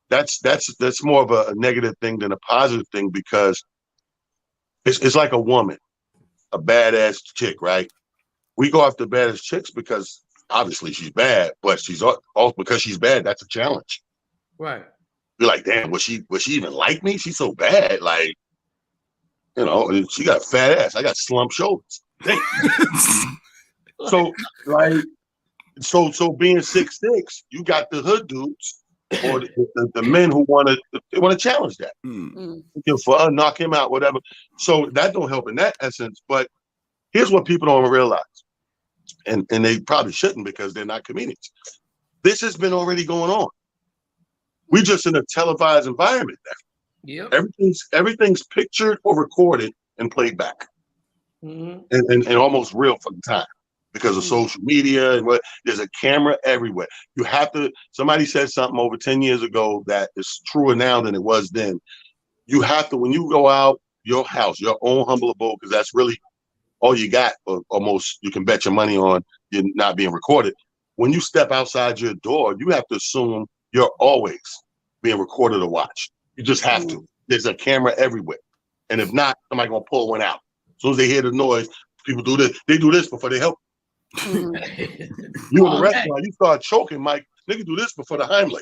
that's more of a negative thing than a positive thing because it's like a woman, a badass chick, right? We go after badass chicks because obviously she's bad, but she's also because she's bad. That's a challenge, right? You're like, damn, was she even like me? She's so bad, like, you know, she got a fat ass. I got slumped shoulders. So being 6'6", you got the hood dudes or the men who want to challenge that. For knock him out, whatever. So that don't help in that essence. But here's what people don't realize, and they probably shouldn't because they're not comedians. This has been already going on. We're just in a televised environment now. Yep. Everything's pictured or recorded and played back, and almost real for the time. Because of social media and there's a camera everywhere. You have to. Somebody said something over 10 years ago that is truer now than it was then. You have to, when you go out your house, your own humble abode, because that's really all you got. Or almost you can bet your money on you're not being recorded. When you step outside your door, you have to assume you're always being recorded or watched. You just have to. There's a camera everywhere, and if not, somebody gonna pull one out. As soon as they hear the noise, people do this. They do this before they help. You in the restaurant, you start choking, Mike. Nigga do this before the Heimlich.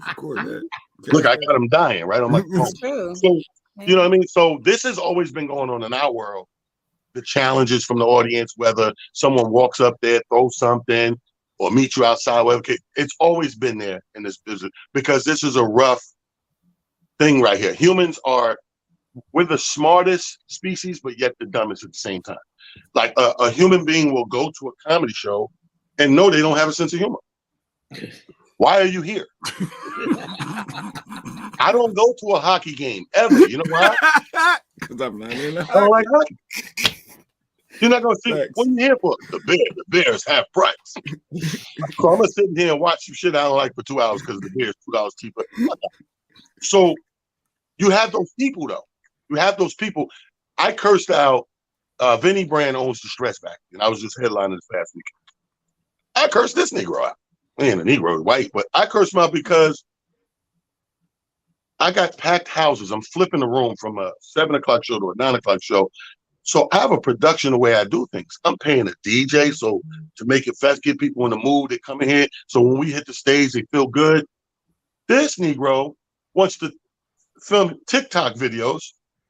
Of course, man. Look, I got him dying right on my phone. So, you know what I mean? So this has always been going on in our world. The challenges from the audience, whether someone walks up there, throws something, or meet you outside. Whatever. It's always been there in this business because this is a rough thing right here. We're the smartest species, but yet the dumbest at the same time. Like a human being will go to a comedy show and know they don't have a sense of humor. Why are you here? I don't go to a hockey game ever. You know why? Because I'm not in a I don't like hockey. You're not gonna see Thanks. what are you here for? The Bears have price. So I'm gonna sit here and watch some shit I don't like for 2 hours because the Bears $2 cheaper. So you have those people though. You have those people. I cursed out Vinny Brand owns the Stress Factory, and I was just headlining this past weekend. I cursed this Negro out. Man, the Negro is white, but I cursed him out because I got packed houses. I'm flipping the room from a 7 o'clock show to a 9 o'clock show. So I have a production the way I do things. I'm paying a DJ so to make it fast, get people in the mood. They come in here. So when we hit the stage, they feel good. This Negro wants to film TikTok videos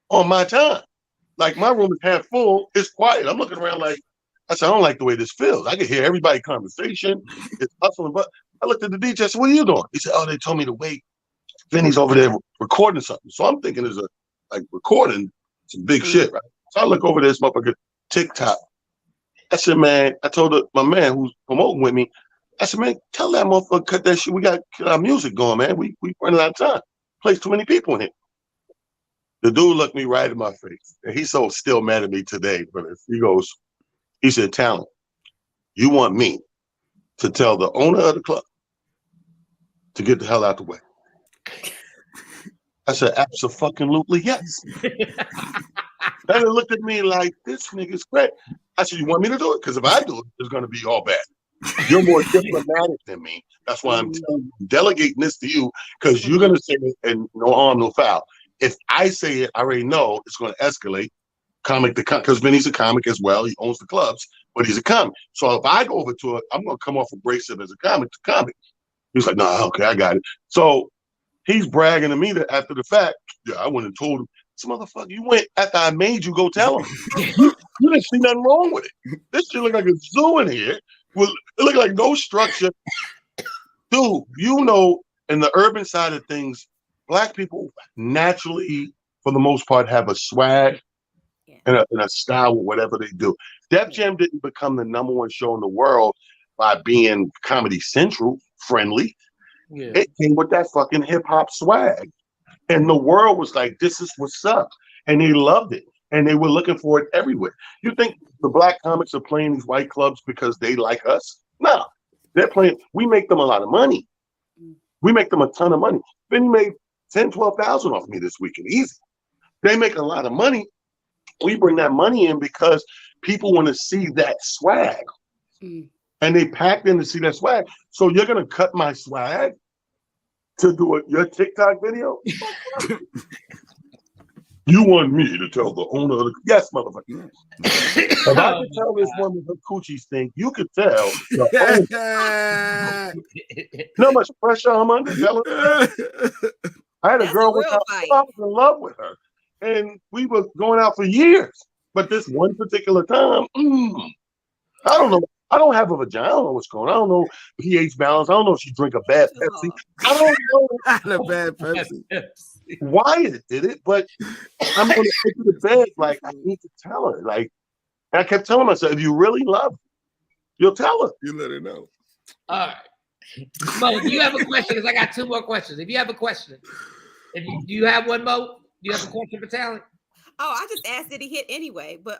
on my time. Like my room is half full. It's quiet. I'm looking around like, I said, I don't like the way this feels. I can hear everybody's conversation. It's hustling. But I looked at the DJ. I said, what are you doing? He said, oh, they told me to wait. Vinny's over there recording something. So I'm thinking it's recording some big shit, right? So I look over this motherfucker, TikTok. I said, man, I told my man who's promoting with me, I said, man, tell that motherfucker cut that shit. We got our music going, man. We running out of time. Place too many people in here. The dude looked me right in my face. And he's so still mad at me today, but he said, Talent, you want me to tell the owner of the club to get the hell out the way? I said, absolutely yes. And they looked at me like, this nigga's great. I said, you want me to do it? Because if I do it, it's going to be all bad. You're more diplomatic than me. That's why I'm delegating this to you, because you're going to say it and no harm, no foul. If I say it, I already know it's going to escalate. Because Vinny's a comic as well. He owns the clubs, but he's a comic. So if I go over to it, I'm going to come off abrasive as a comic to comic. He's like, nah, okay, I got it. So he's bragging to me that after the fact, yeah, I went and told him, this motherfucker, you went after I made you go tell him. You didn't see nothing wrong with it. This shit look like a zoo in here. It look like no structure. Dude, you know, in the urban side of things, Black people naturally, for the most part, have a swag and a style with whatever they do. Def Jam didn't become the #1 show in the world by being Comedy Central friendly. Yeah. It came with that fucking hip hop swag. And the world was like, this is what's up. And they loved it. And they were looking for it everywhere. You think the Black comics are playing these white clubs because they like us? No. They're playing, we make them a lot of money. We make them a ton of money. Vinny made 10, 12,000 off me this weekend. Easy. They make a lot of money. We bring that money in because people want to see that swag. And they packed in to see that swag. So you're going to cut my swag to do your TikTok video? You want me to tell the owner of the... Yes, motherfucker. If I could tell this woman her coochie stink, you could tell. You know how much pressure I'm under? I had a girl with I was in love with her. And we were going out for years. But this one particular time, I don't know. I don't have a vagina. I don't know what's going on. I don't know pH balance. I don't know if she drink a bad Pepsi. I don't know. Not a bad Pepsi. Why it did it, but I'm going to take to the bed. Like, I need to tell her. Like, and I kept telling myself, if you really love her, you'll tell her. You let her know. All right. Mo, do you have a question? Because I got 2 more questions. If you have a question, do you have one, Mo? Do you have a question for Talent? Oh, I just asked did he hit anyway, but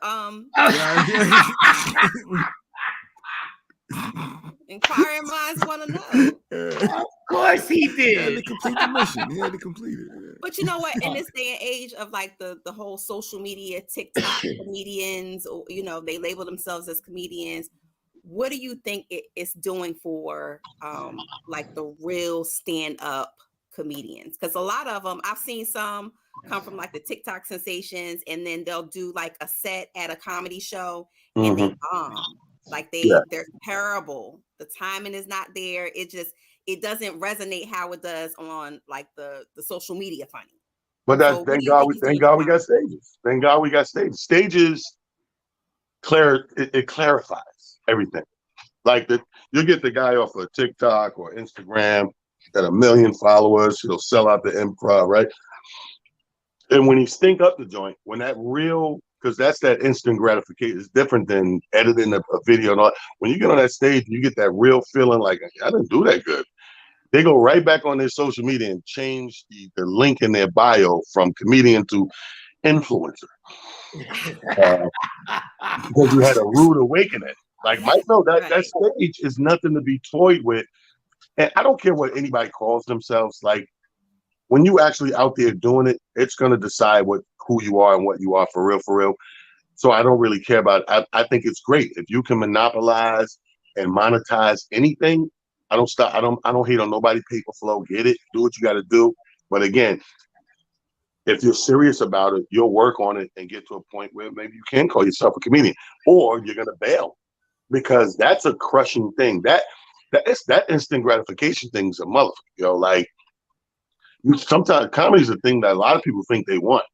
inquiring minds want to know. Of course he did. He had to complete the mission. He had to complete it. Yeah. But you know what? In this day and age of like the whole social media, TikTok comedians, or they label themselves as comedians. What do you think it's doing for like the real stand-up comedians? Because a lot of them, I've seen some come from like the TikTok sensations, and then they'll do like a set at a comedy show, and they bomb. Like they're terrible. The timing is not there. It doesn't resonate how it does on like the social media funny. But that's thank God we got stages. Thank God we got stages. Stages it clarifies everything. Like You get the guy off of TikTok or Instagram, got 1 million followers. He'll sell out the improv, right? And when he stink up the joint, when that real, because that's that instant gratification. It's different than editing a video and all. When you get on that stage, you get that real feeling like, I didn't do that good. They go right back on their social media and change the link in their bio from comedian to influencer. Because you had a rude awakening. Like, Mike, no, that stage is nothing to be toyed with. And I don't care what anybody calls themselves. Like, when you actually out there doing it, it's going to decide who you are and what you are for real, for real. So I don't really care about it. I think it's great. If you can monopolize and monetize anything, I don't hate on nobody. Paper flow, get it, do what you got to do. But again, if you're serious about it, you'll work on it and get to a point where maybe you can call yourself a comedian, or you're gonna bail, because that's a crushing thing. That instant gratification thing is a motherfucker. You know, like, sometimes comedy is a thing that a lot of people think they want,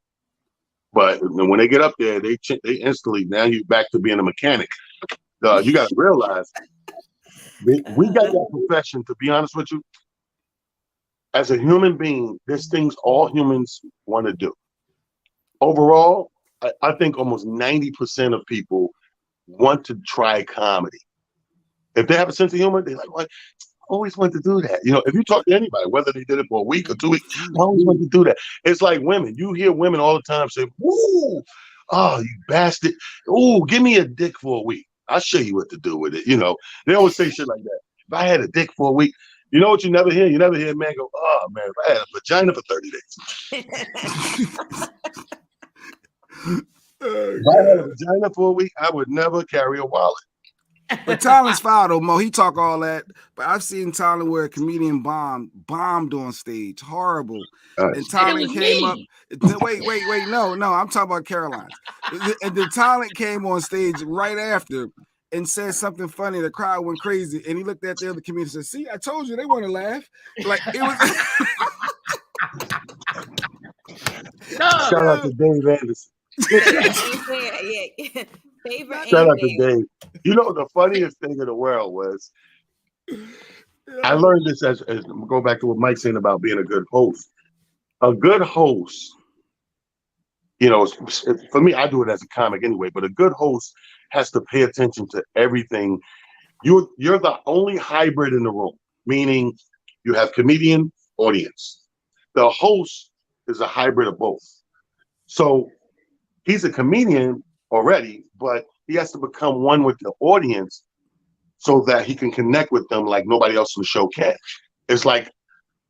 but when they get up there, they instantly, now you're back to being a mechanic. You got to realize we got that profession. To be honest with you, as a human being, there's things all humans want to do. Overall, I think almost 90% of people want to try comedy. If they have a sense of humor, they're like, "What? I always want to do that." You know, if you talk to anybody, whether they did it for a week or 2 weeks, I always want to do that. It's like women. You hear women all the time say, "Woo, oh, you bastard. Ooh, give me a dick for a week. I'll show you what to do with it." You know, they always say shit like that. If I had a dick for a week, you know what you never hear? You never hear a man go, "Oh, man, if I had a vagina for 30 days." If I had a vagina for a week, I would never carry a wallet. But Tylen's foul though, Mo. He talk all that, but I've seen Tylen where a comedian bombed on stage, horrible. And Tylen came up. Wait, no, I'm talking about Caroline's. And the Tylen came on stage right after and said something funny. The crowd went crazy, and he looked at the other comedians and said, "See, I told you they want to laugh." Like, it was. Shout out to Dave Anderson. Shout out to Dave. You know, the funniest thing in the world was, I learned this as go back to what Mike's saying about being a good host. A good host, you know, for me, I do it as a comic anyway, but a good host has to pay attention to everything. You're the only hybrid in the room, meaning you have comedian, audience. The host is a hybrid of both. So he's a comedian already, but he has to become one with the audience so that he can connect with them like nobody else in the show can. It's like,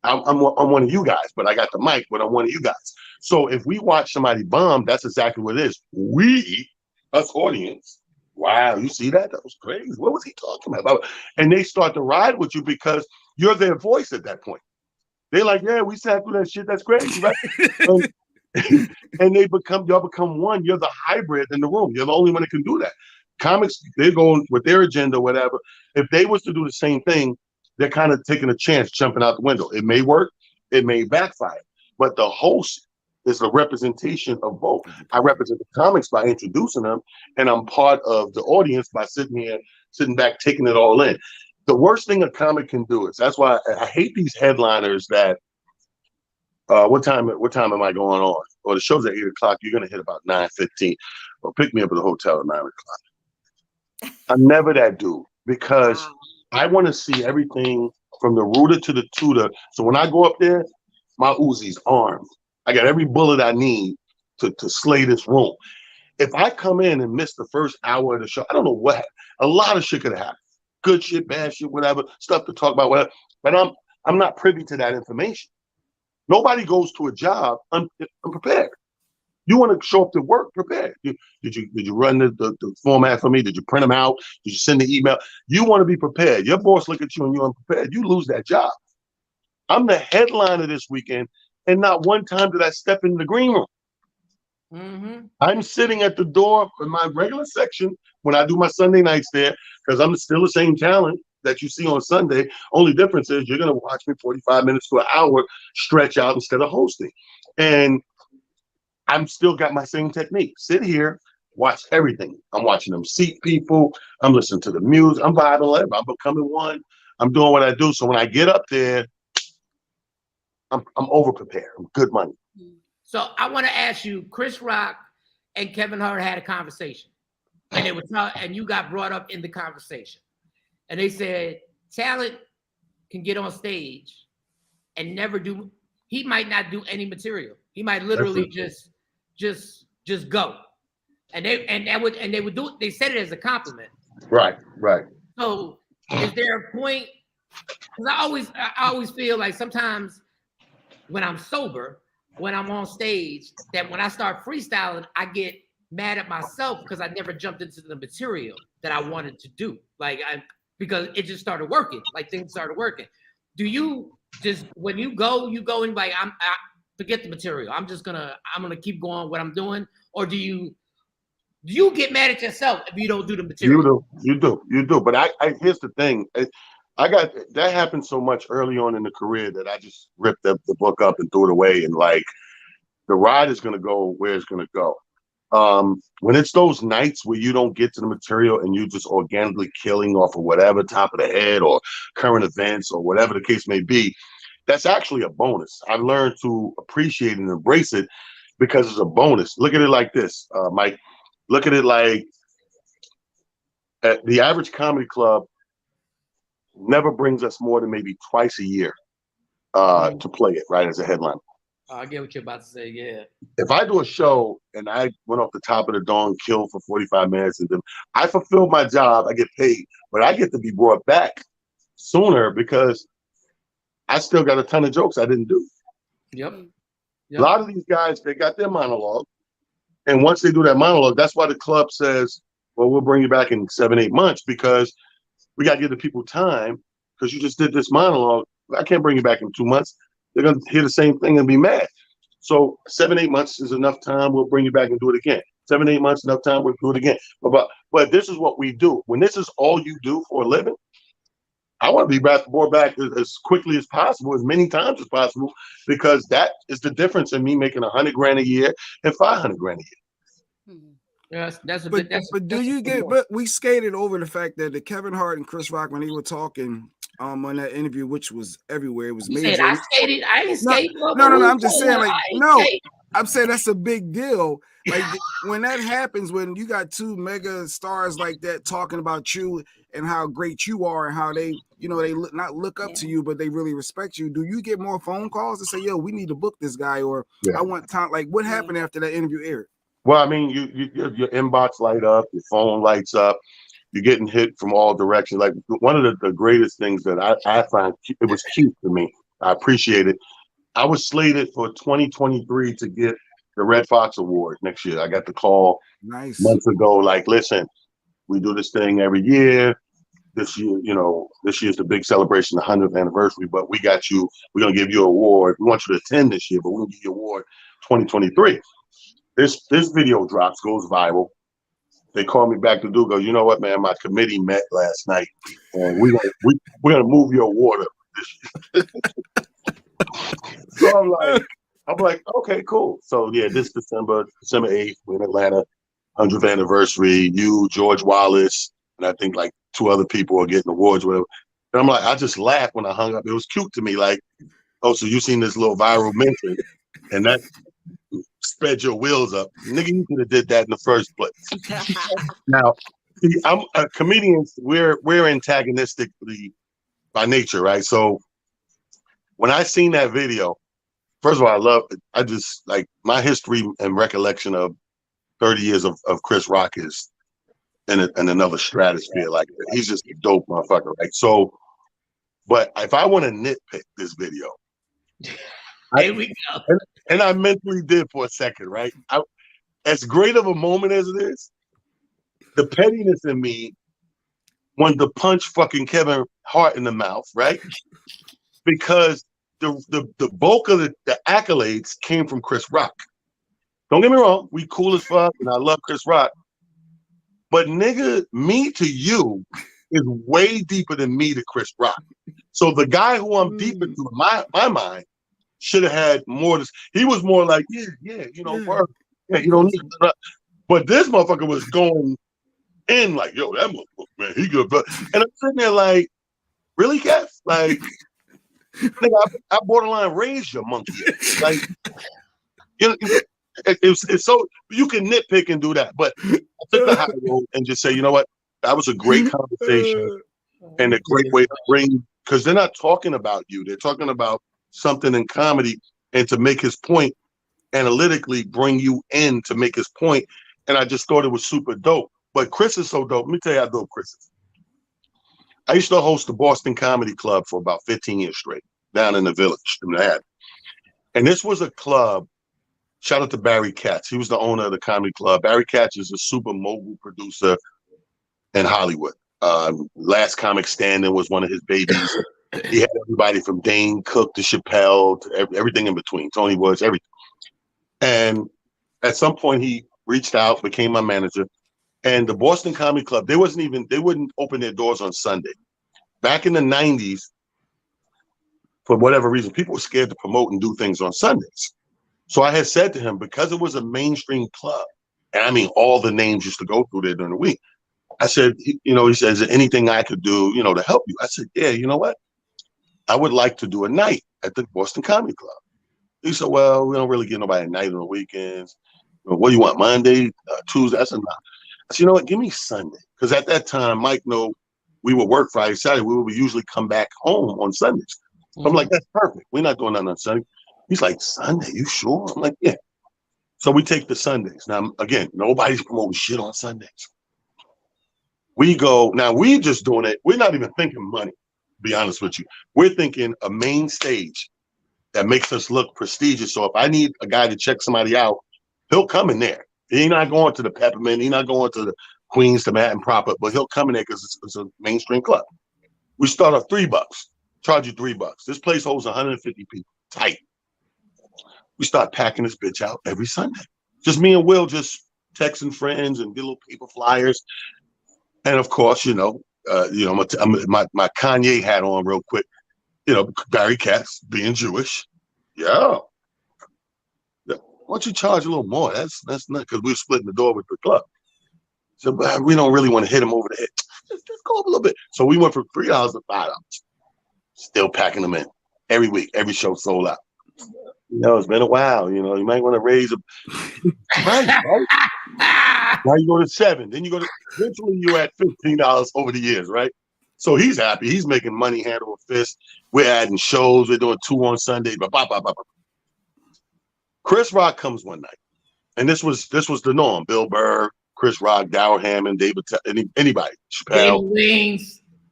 I'm one of you guys, but I got the mic, but I'm one of you guys. So if we watch somebody bomb, that's exactly what it is. We, us audience, wow, you see that? That was crazy. What was he talking about? And they start to ride with you because you're their voice at that point. They're like, yeah, we sat through that shit. That's crazy, right? And y'all become one. You're the hybrid in the room. You're the only one that can do that. Comics, they're going with their agenda, whatever. If they was to do the same thing, they're kind of taking a chance, jumping out the window. It may work, it may backfire. But the host is a representation of both. I represent the comics by introducing them, and I'm part of the audience by sitting back, taking it all in. The worst thing a comic can do is, that's why I hate these headliners that, what time am I going on? Or the show's at 8 o'clock, you're gonna hit about 9:15. Or pick me up at the hotel at 9 o'clock. I'm never that dude, because I want to see everything from the rooter to the tutor. So when I go up there, my Uzi's armed. I got every bullet I need to slay this room. If I come in and miss the first hour of the show, I don't know what happened. A lot of shit could have happened. Good shit, bad shit, whatever, stuff to talk about, whatever. But I'm not privy to that information. Nobody goes to a job unprepared. You want to show up to work prepared. Did you run the format for me? Did you print them out? Did you send the email? You want to be prepared. Your boss look at you and you're unprepared. You lose that job. I'm the headliner this weekend, and not one time did I step in the green room. Mm-hmm. I'm sitting at the door in my regular section when I do my Sunday nights there, because I'm still the same talent that you see on Sunday. Only difference is you're going to watch me 45 minutes to an hour stretch out instead of hosting. And I'm still got my same technique. Sit here, and I'm still the same talent. That you see on Sunday. Only difference is you're going to watch me 45 minutes to an hour stretch out instead of hosting. And I'm still got my same technique. Sit here, and I'm still the same talent that you see on Sunday. Only difference is you're going to watch me 45 minutes to an hour stretch out instead of hosting. And watch everything. I'm watching them seat people. I'm listening to the music. I'm vibing. I'm becoming one. I'm doing what I do. So when I get up there, I'm over prepared. I'm good money. So I want to ask you, Chris Rock and Kevin Hart had a conversation, and they were and you got brought up in the conversation, and they said talent can get on stage and never do. He might not do any material. He might literally just go, and they would do it. They said it as a compliment. Right. So is there a point? Because I always feel like sometimes when I'm sober, when I'm on stage, that when I start freestyling, I get mad at myself because I never jumped into the material that I wanted to do. Because it just started working. Like things started working. Do you just when you go and like I forget the material. I'm gonna keep going what I'm doing, or do you get mad at yourself if you don't do the material? You do. But I here's the thing. I got that happened so much early on in the career that I just ripped the book up and threw it away. And like the ride is gonna go where it's gonna go. When it's those nights where you don't get to the material and you just organically killing off of whatever top of the head or current events or whatever the case may be, that's actually a bonus. I've learned to appreciate and embrace it because it's a bonus. Look at it like this, Mike. Look at it like the average comedy club never brings us more than maybe twice a year to play it, right, as a headline. I get what you're about to say, yeah. If I do a show and I went off the top of the dome, killed for 45 minutes, and then I fulfilled my job, I get paid, but I get to be brought back sooner because I still got a ton of jokes I didn't do. Yep. A lot of these guys, they got their monologue, and once they do that monologue, that's why the club says, well, we'll bring you back in 7-8 months because we got to give the people time because you just did this monologue. I can't bring you back in 2 months. They're going to hear the same thing and be mad. So 7-8 months is enough time. We'll bring you back and do it again. 7-8 months, enough time. We'll do it again. But this is what we do. When this is all you do for a living, I want to be brought back as quickly as possible, as many times as possible, because that is the difference in me making $100,000 a year and $500,000 a year. Yes, but do you get? But we skated over the fact that the Kevin Hart and Chris Rock, when they were talking on that interview, which was everywhere, it was major. I skated. I ain't skating. No. I'm just saying, like, no. I'm saying that's a big deal. Like when that happens, when you got two mega stars like that talking about you and how great you are and how they not look up to you, but they really respect you. Do you get more phone calls to say, yo, we need to book this guy, or I want time? Like what happened after that interview aired? Well, I mean, your inbox light up, your phone lights up, you're getting hit from all directions. Like one of the greatest things that I find, it was cute to me. I appreciate it. I was slated for 2023 to get the Red Fox Award next year. I got the call months ago, like, listen, we do this thing every year. This year, this year's the big celebration, the 100th anniversary, but we got you, we're going to give you an award. We want you to attend this year, but we're going to give you an award 2023. This video drops, goes viral. They call me back to do go, you know what, man, my committee met last night, and we're gonna move your award up this year. So I'm like, okay, cool. So yeah, this December 8th, we're in Atlanta, 100th anniversary. You, George Wallace, and I think like 2 other people are getting awards, whatever. And I'm like, I just laughed when I hung up. It was cute to me, like, oh, so you seen this little viral mention, and that sped your wheels up. Nigga, you could have did that in the first place. Now, see, I'm comedians, we're antagonistically by nature, right? So when I seen that video, first of all, I just like my history and recollection of 30 years of Chris Rock is in another stratosphere. Like he's just a dope motherfucker, right? So, but if I want to nitpick this video, here we go. And I mentally did for a second, right? As great of a moment as it is, the pettiness in me wanted to punch fucking Kevin Hart in the mouth, right? Because the bulk of the accolades came from Chris Rock. Don't get me wrong, we cool as fuck, and I love Chris Rock. But nigga, me to you is way deeper than me to Chris Rock. So the guy who I'm deeper to in my mind should have had more. He was more like, yeah, word. Yeah, you don't need. But this motherfucker was going in like, yo, that motherfucker, man, he good. And I'm sitting there like, really, Kev? Like, nigga, I borderline raised your monkey. Like, you know, it's so you can nitpick and do that, but I took the high road and just say, you know what, that was a great conversation and a great way to bring, because they're not talking about you, they're talking about something in comedy, and to make his point analytically, bring you in to make his point. And I just thought it was super dope. But Chris is so dope. Let me tell you how dope Chris is. I used to host the Boston Comedy Club for about 15 years straight down in the Village in Manhattan. And this was a club. Shout out to Barry Katz. He was the owner of the comedy club. Barry Katz is a super mogul producer in Hollywood. Last Comic Standing was one of his babies. He had everybody from Dane Cook to Chappelle to everything in between. Tony Woods, everything. And at some point he reached out, became my manager. And the Boston Comedy Club, they wouldn't open their doors on Sunday. Back in the 90s, for whatever reason, people were scared to promote and do things on Sundays. So I had said to him, because it was a mainstream club, and I mean, all the names used to go through there during the week. I said, he said, is there anything I could do, to help you? I said, yeah, you know what? I would like to do a night at the Boston Comedy Club. He said, well, we don't really get nobody a night on the weekends. What do you want, Monday, Tuesday? I said, no. I said, you know what? Give me Sunday. Because at that time, Mike knew we would work Friday, Saturday. We would usually come back home on Sundays. So I'm like, that's perfect. We're not doing nothing on Sunday. He's like, Sunday, you sure? I'm like, yeah. So we take the Sundays. Now, again, nobody's promoting shit on Sundays. We go, now we're just doing it. We're not even thinking money, to be honest with you. We're thinking a main stage that makes us look prestigious. So if I need a guy to check somebody out, he'll come in there. He's not going to the Peppermint. He's not going to the Queens, to Manhattan proper, but he'll come in there because it's a mainstream club. We start off $3, charge you $3. This place holds 150 people, tight. We start packing this bitch out every Sunday. Just me and Will just texting friends and get little paper flyers. And of course, my Kanye hat on real quick. Barry Katz being Jewish. Yeah. Why don't you charge a little more? That's not, because we're splitting the door with the club. So we don't really want to hit him over the head. Just go up a little bit. So we went from $3 to $5. Still packing them in every week. Every show sold out. It's been a while. You might want to raise a right? Now you go to $7. Then you go to, eventually you're at $15 over the years, right? So he's happy. He's making money hand over fist. We're adding shows. We're doing 2 on Sunday. Chris Rock comes one night, and this was the norm. Bill Burr, Chris Rock, Dower Hammond, David, anybody, Chappelle,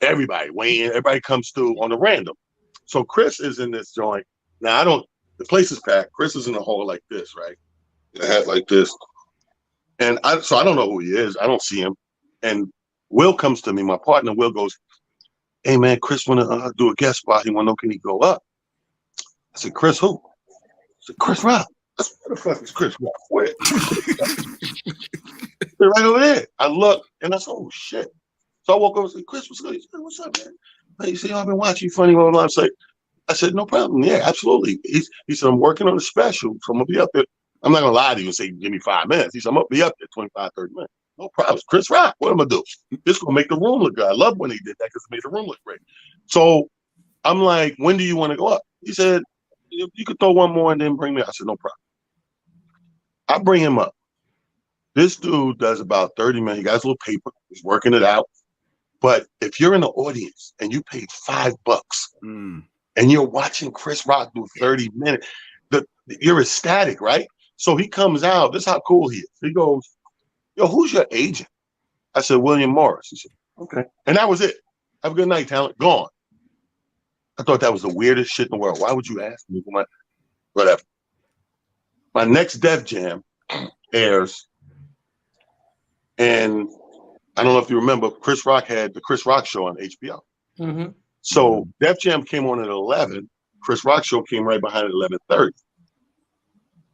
everybody, Wayne, everybody comes through on a random. So Chris is in this joint. Now the place is packed. Chris is in a hall like this, right? A hat like this. And I don't know who he is. I don't see him. And Will comes to me. My partner, Will, goes, hey, man, Chris want to do a guest spot. He want to know, can he go up? I said, Chris who? I said, Chris Rock. Where the fuck is Chris Rock? Where? They're right over there. I look, and I said, oh, shit. So I walk over and say, Chris, what's good? He said, what's up, man? He said, I've been watching you funny, blah, blah, blah. I said, no problem. Yeah, absolutely. He said, I'm working on a special, so I'm going to be up there. I'm not going to lie to you and say, give me 5 minutes. He said, I'm going to be up there 25, 30 minutes. No problem. Chris Rock, what am I going to do? This is going to make the room look good. I love when he did that because it made the room look great. So I'm like, when do you want to go up? He said, you could throw one more and then bring me. I said, no problem. I bring him up. This dude does about 30 minutes. He got his little paper. He's working it out. But if you're in the audience and you paid $5 and you're watching Chris Rock do 30 minutes, you're ecstatic, right? So he comes out. This is how cool he is. He goes, yo, who's your agent? I said, William Morris. He said, okay. And that was it. Have a good night, talent. Gone. I thought that was the weirdest shit in the world. Why would you ask me? Whatever. My next Def Jam airs. And I don't know if you remember, Chris Rock had the Chris Rock Show on HBO. Mm-hmm. So Def Jam came on at 11. Chris Rock Show came right behind at 11:30.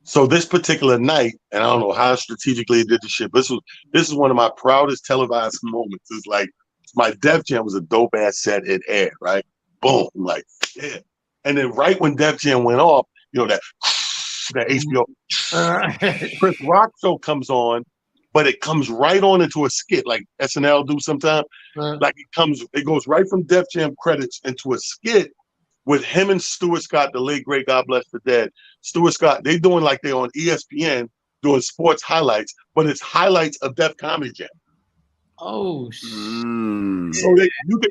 So this particular night, and I don't know how strategically it did the shit, but this is one of my proudest televised moments. It's like my Def Jam was a dope ass set. It aired, right? Boom. I'm like, yeah. And then right when Def Jam went off, that HBO Chris Rock Show comes on. but it comes right on into a skit like SNL do sometimes. Like it goes right from Def Jam credits into a skit with him and Stuart Scott, the late great, God bless the dead. Stuart Scott, they doing like they're on ESPN doing sports highlights, but it's highlights of Def Comedy Jam. Oh, so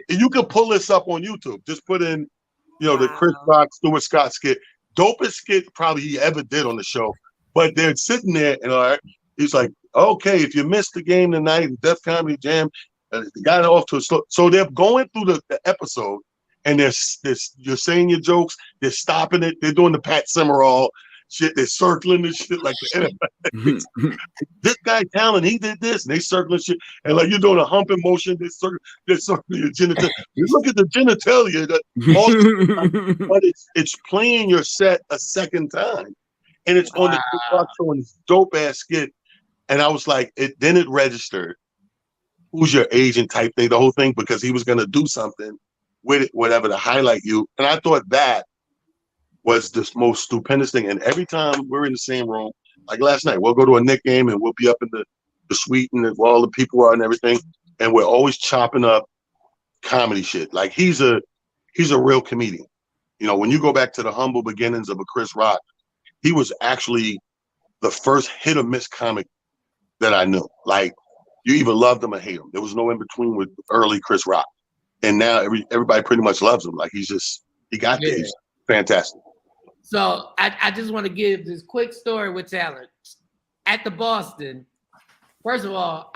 you can pull this up on YouTube. Just put in, the Chris Rock, Stuart Scott skit, dopest skit probably he ever did on the show. But they're sitting there and he's like, okay, if you missed the game tonight, Def Comedy Jam, got off to a slow. So they're going through the episode, and you're saying your jokes. They're stopping it. They're doing the Pat Summerall shit. They're circling this shit like the NFL. This guy talent, he did this, and they circling shit, and like you're doing a humping motion. They're circling your genitalia. You look at the genitalia, but it's playing your set a second time, and it's on the TikTok showing this dope ass skit. And I was like, then it registered. Who's your agent type thing, the whole thing, because he was going to do something with it, whatever, to highlight you. And I thought that was the most stupendous thing. And every time we're in the same room, like last night, we'll go to a Knick game and we'll be up in the suite and where all the people are and everything. And we're always chopping up comedy shit. Like he's a real comedian. When you go back to the humble beginnings of a Chris Rock, he was actually the first hit or miss comic that I knew. Like, you either loved him or hate him. There was no in between with early Chris Rock. And now everybody pretty much loves him. Like he got there. He's fantastic. So I just want to give this quick story with talent. At the Boston, first of all,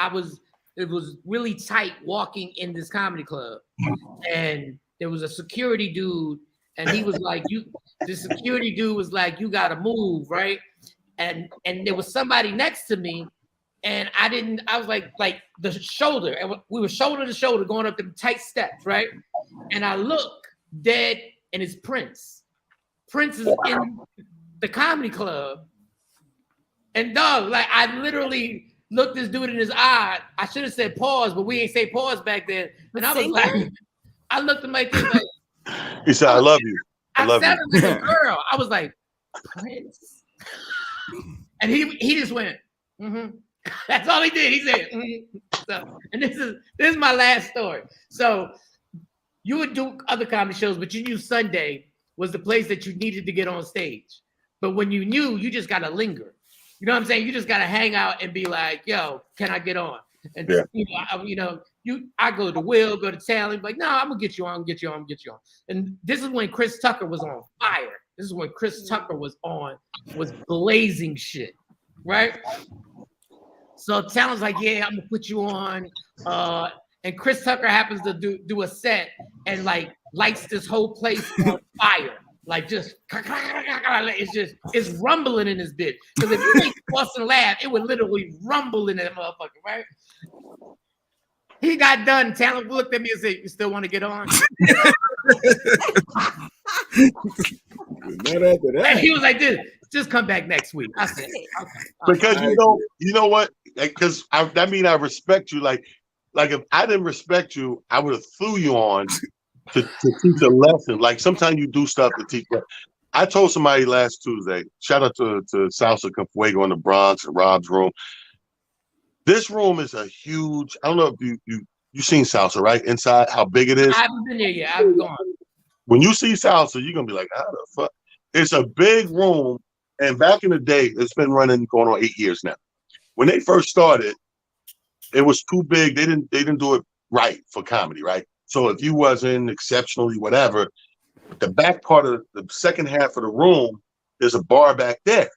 it was really tight walking in this comedy club. And there was a security dude, and he was like, the security dude was like, you gotta move, right? And there was somebody next to me. And I was like the shoulder, and we were shoulder to shoulder going up them tight steps, right? And I look dead, and it's Prince. Prince is in the comedy club. And dog, like I literally looked this dude in his eye. I should have said pause, but we ain't say pause back then. And I was like, I looked at my thing like, he said, I love you. I love said you. it like a girl. I was like, Prince. And he just went, mm-hmm. That's all he did. He said, mm-hmm. So, and this is my last story. So you would do other comedy shows, but you knew Sunday was the place that you needed to get on stage. But when you knew, you just gotta linger. You know what I'm saying? You just gotta hang out and be like, yo, can I get on? And I go to Will, go to Talent, like, no, I'm gonna get you on, get you on. And this is when Chris Tucker was on fire. This is when Chris Tucker was blazing shit, right? So Talent's like, yeah, I'm gonna put you on. And Chris Tucker happens to do a set and like lights this whole place on fire. Like just it's rumbling in this bitch. Because if you make Boston laugh, it would literally rumble in that motherfucker, right? He got done. Talent looked at me and said, you still want to get on? Not after that. And he was like, just come back next week. I said, okay. Because you know what? Because that means I respect you. Like if I didn't respect you, I would have threw you on to teach a lesson. Like sometimes you do stuff to teach. I told somebody last Tuesday, shout out to Salsa Confuego in the Bronx and Rob's room. This room is a huge, I don't know if you've seen Salsa, right? Inside, how big it is. I haven't been there yet. I haven't gone. When you see Salsa, you're going to be like, how the fuck? It's a big room. And back in the day, it's been going on 8 years now. When they first started, it was too big. They didn't do it right for comedy, right? So if you wasn't exceptionally whatever, the back part of the second half of the room, there's a bar back there.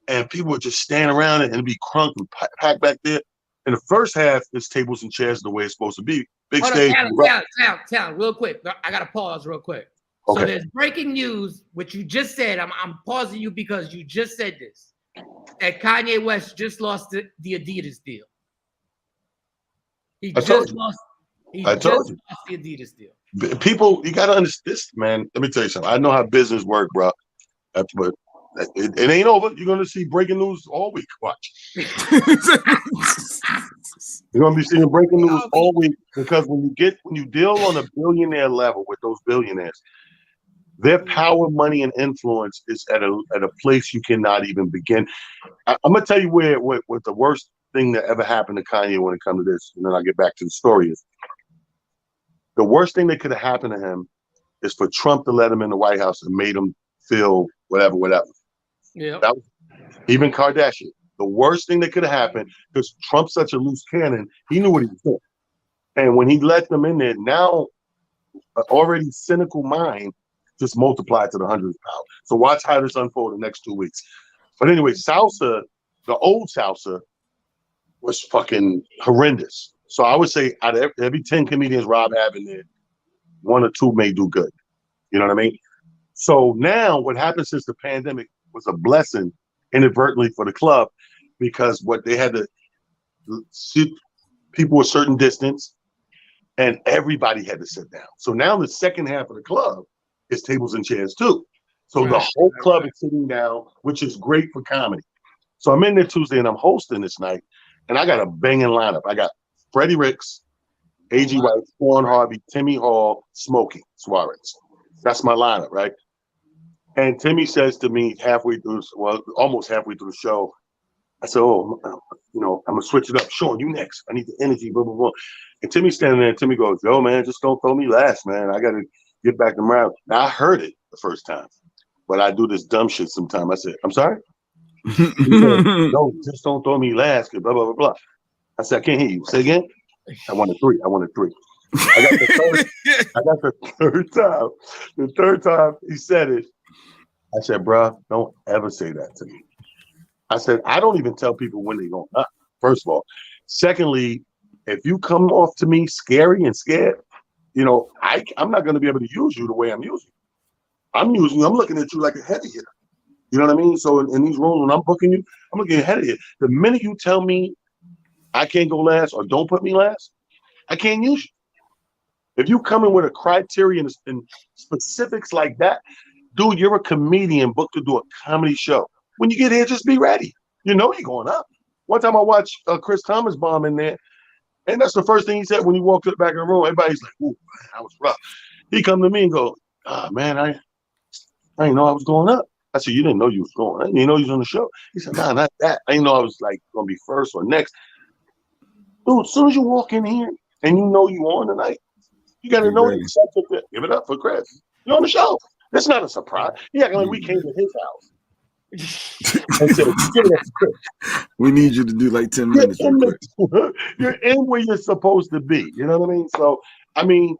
And people would just stand around it and it'd be crunk and packed back there. And the first half is tables and chairs the way it's supposed to be. Big stage. Talent, real quick. I got to pause real quick. Okay. So there's breaking news, which you just said. I'm pausing you because you just said this. That Kanye West just lost the Adidas deal. I told you. Lost the Adidas deal. People, you got to understand this, man. Let me tell you something. I know how business works, bro. But it ain't over. You're going to see breaking news all week. Watch. You're going to be seeing breaking news all week because when you deal on a billionaire level with those billionaires, their power, money, and influence is at a place you cannot even begin. I'm going to tell you where the worst thing that ever happened to Kanye when it comes to this, and then I'll get back to the story, is the worst thing that could have happened to him is for Trump to let him in the White House and made him feel whatever. Yeah. That was, even Kardashian. The worst thing that could have happened, because Trump's such a loose cannon, he knew what he was doing. And when he let them in there, now an already cynical mind just multiplied to the 100th power. So watch how this unfolds the next 2 weeks. But anyway, Salsa, the old Salsa, was fucking horrendous. So I would say out of every 10 comedians Rob have in there, 1 or 2 may do good. You know what I mean? So now what happened since the pandemic was a blessing inadvertently for the club, because what they had to sit people a certain distance and everybody had to sit down. So now the second half of the club is tables and chairs too. So the whole club is sitting down, which is great for comedy. So I'm in there Tuesday and I'm hosting this night, and I got a banging lineup. I got Freddie Ricks, A.G. White, Shawn Harvey, Timmy Hall, Smokey Suarez. That's my lineup, right? And Timmy says to me almost halfway through the show, I said, I'm gonna switch it up. Shawn, you next. I need the energy, blah, blah, blah. And Timmy's standing there, and Timmy goes, yo, man, just don't throw me last, man. I gotta get back to round. Now I heard it the first time, but I do this dumb shit sometimes. I said, I'm sorry? He said, no, just don't throw me last, blah, blah, blah, blah. I said, I can't hear you. Say again? I wanted 3. I got the third time. The third time he said it, I said, bro, don't ever say that to me. I said, I don't even tell people when they're going up, first of all. Secondly, if you come off to me scary and scared, I'm not going to be able to use you the way I'm using you. I'm looking at you like a heavy hitter. You know what I mean? So in these rooms, when I'm booking you, I'm looking ahead of you. The minute you tell me I can't go last or don't put me last, I can't use you. If you come in with a criteria and specifics like that, dude, you're a comedian booked to do a comedy show. When you get here, just be ready. You know you're going up. One time I watched Chris Thomas bomb in there, and that's the first thing he said when he walked to the back of the room. Everybody's like, ooh, man, that was rough. He come to me and go, man, I didn't know I was going up. I said, you didn't know you was going. I didn't know you was on the show. He said, nah, not that. I didn't know I was like going to be first or next. Dude, as soon as you walk in here and you know you on tonight, you got to know the subject there. Give it up for Chris. You're on the show. It's not a surprise. He acting like we came to his house. And said, give it up for Chris. We need you to do like 10 minutes. You're in where you're supposed to be. You know what I mean? So, I mean,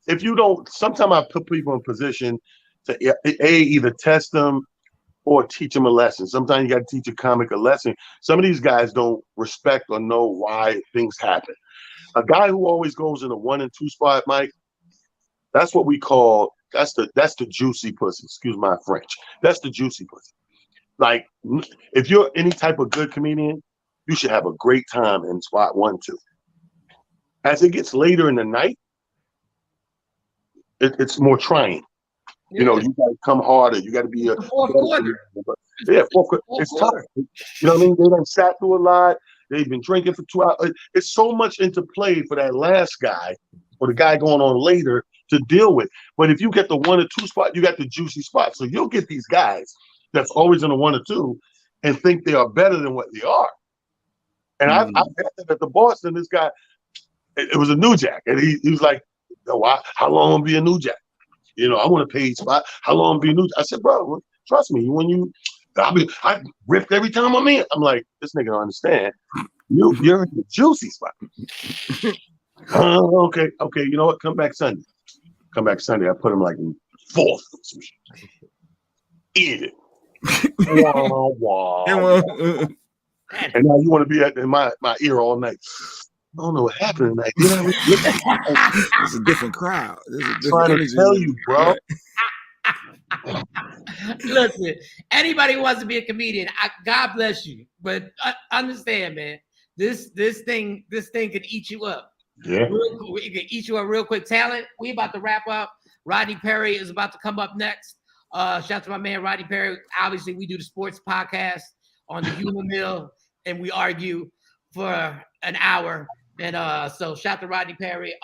if you don't, sometimes I put people in position to either test them or teach them a lesson. Sometimes you got to teach a comic a lesson. Some of these guys don't respect or know why things happen. A guy who always goes in a 1 and 2 spot, Mike, that's what we call, that's the juicy pussy. Excuse my French. That's the juicy pussy. Like, if you're any type of good comedian, you should have a great time in spot 1, 2. As it gets later in the night, it's more trying. Yeah. You know, you got to come harder. You got to be fourth quarter. Yeah, fourth quarter. It's tough. You know what I mean? They done sat through a lot. They've been drinking for 2 hours. It's so much into play for that last guy or the guy going on later to deal with. But if you get the 1 or 2 spot, you got the juicy spot. So you'll get these guys that's always in a 1 or 2 and think they are better than what they are. And I've had that at the Boston. This guy, it was a New Jack, and he was like, how long am I be a New Jack? You know, I want a paid spot. How long be a new? I said, bro, trust me. I ripped every time I'm in. I'm like, this nigga don't understand. You're in the juicy spot. Okay. You know what? Come back Sunday. I put him like in 4th. Eat it. Wow. And now you want to be in my ear all night. I don't know what happened tonight. It's a different crowd. I'm trying to tell you, bro. Listen, anybody who wants to be a comedian, God bless you. But understand, man, this thing can eat you up. Yeah. It can eat you up real quick. Talent, we about to wrap up. Rodney Perry is about to come up next. Shout out to my man, Rodney Perry. Obviously, we do the sports podcast on the Humor Mill, and we argue for an hour. And so shout out to Rodney Perry.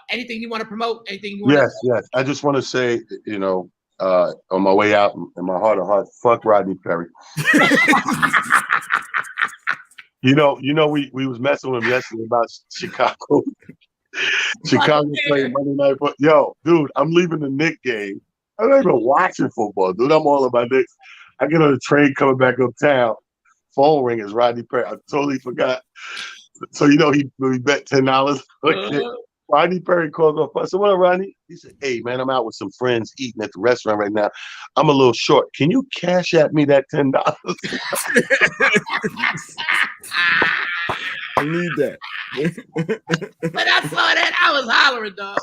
Anything you want to promote? Anything you want Yes. I just want to say, you know, on my way out in my heart of hearts, fuck Rodney Perry. we was messing with him yesterday about Chicago. Chicago playing Monday night. But yo, dude, I'm leaving the Knicks game. I'm not even watching football, dude. I'm all about Knicks. I get on the train coming back uptown. Phone ring is Rodney Perry. I totally forgot. So we bet $10. Rodney Perry calls up. I said, "What up, Rodney?" He said, "Hey man, I'm out with some friends eating at the restaurant right now. I'm a little short. Can you cash at me that $10?" I need that. When I saw that, I was hollering, dog.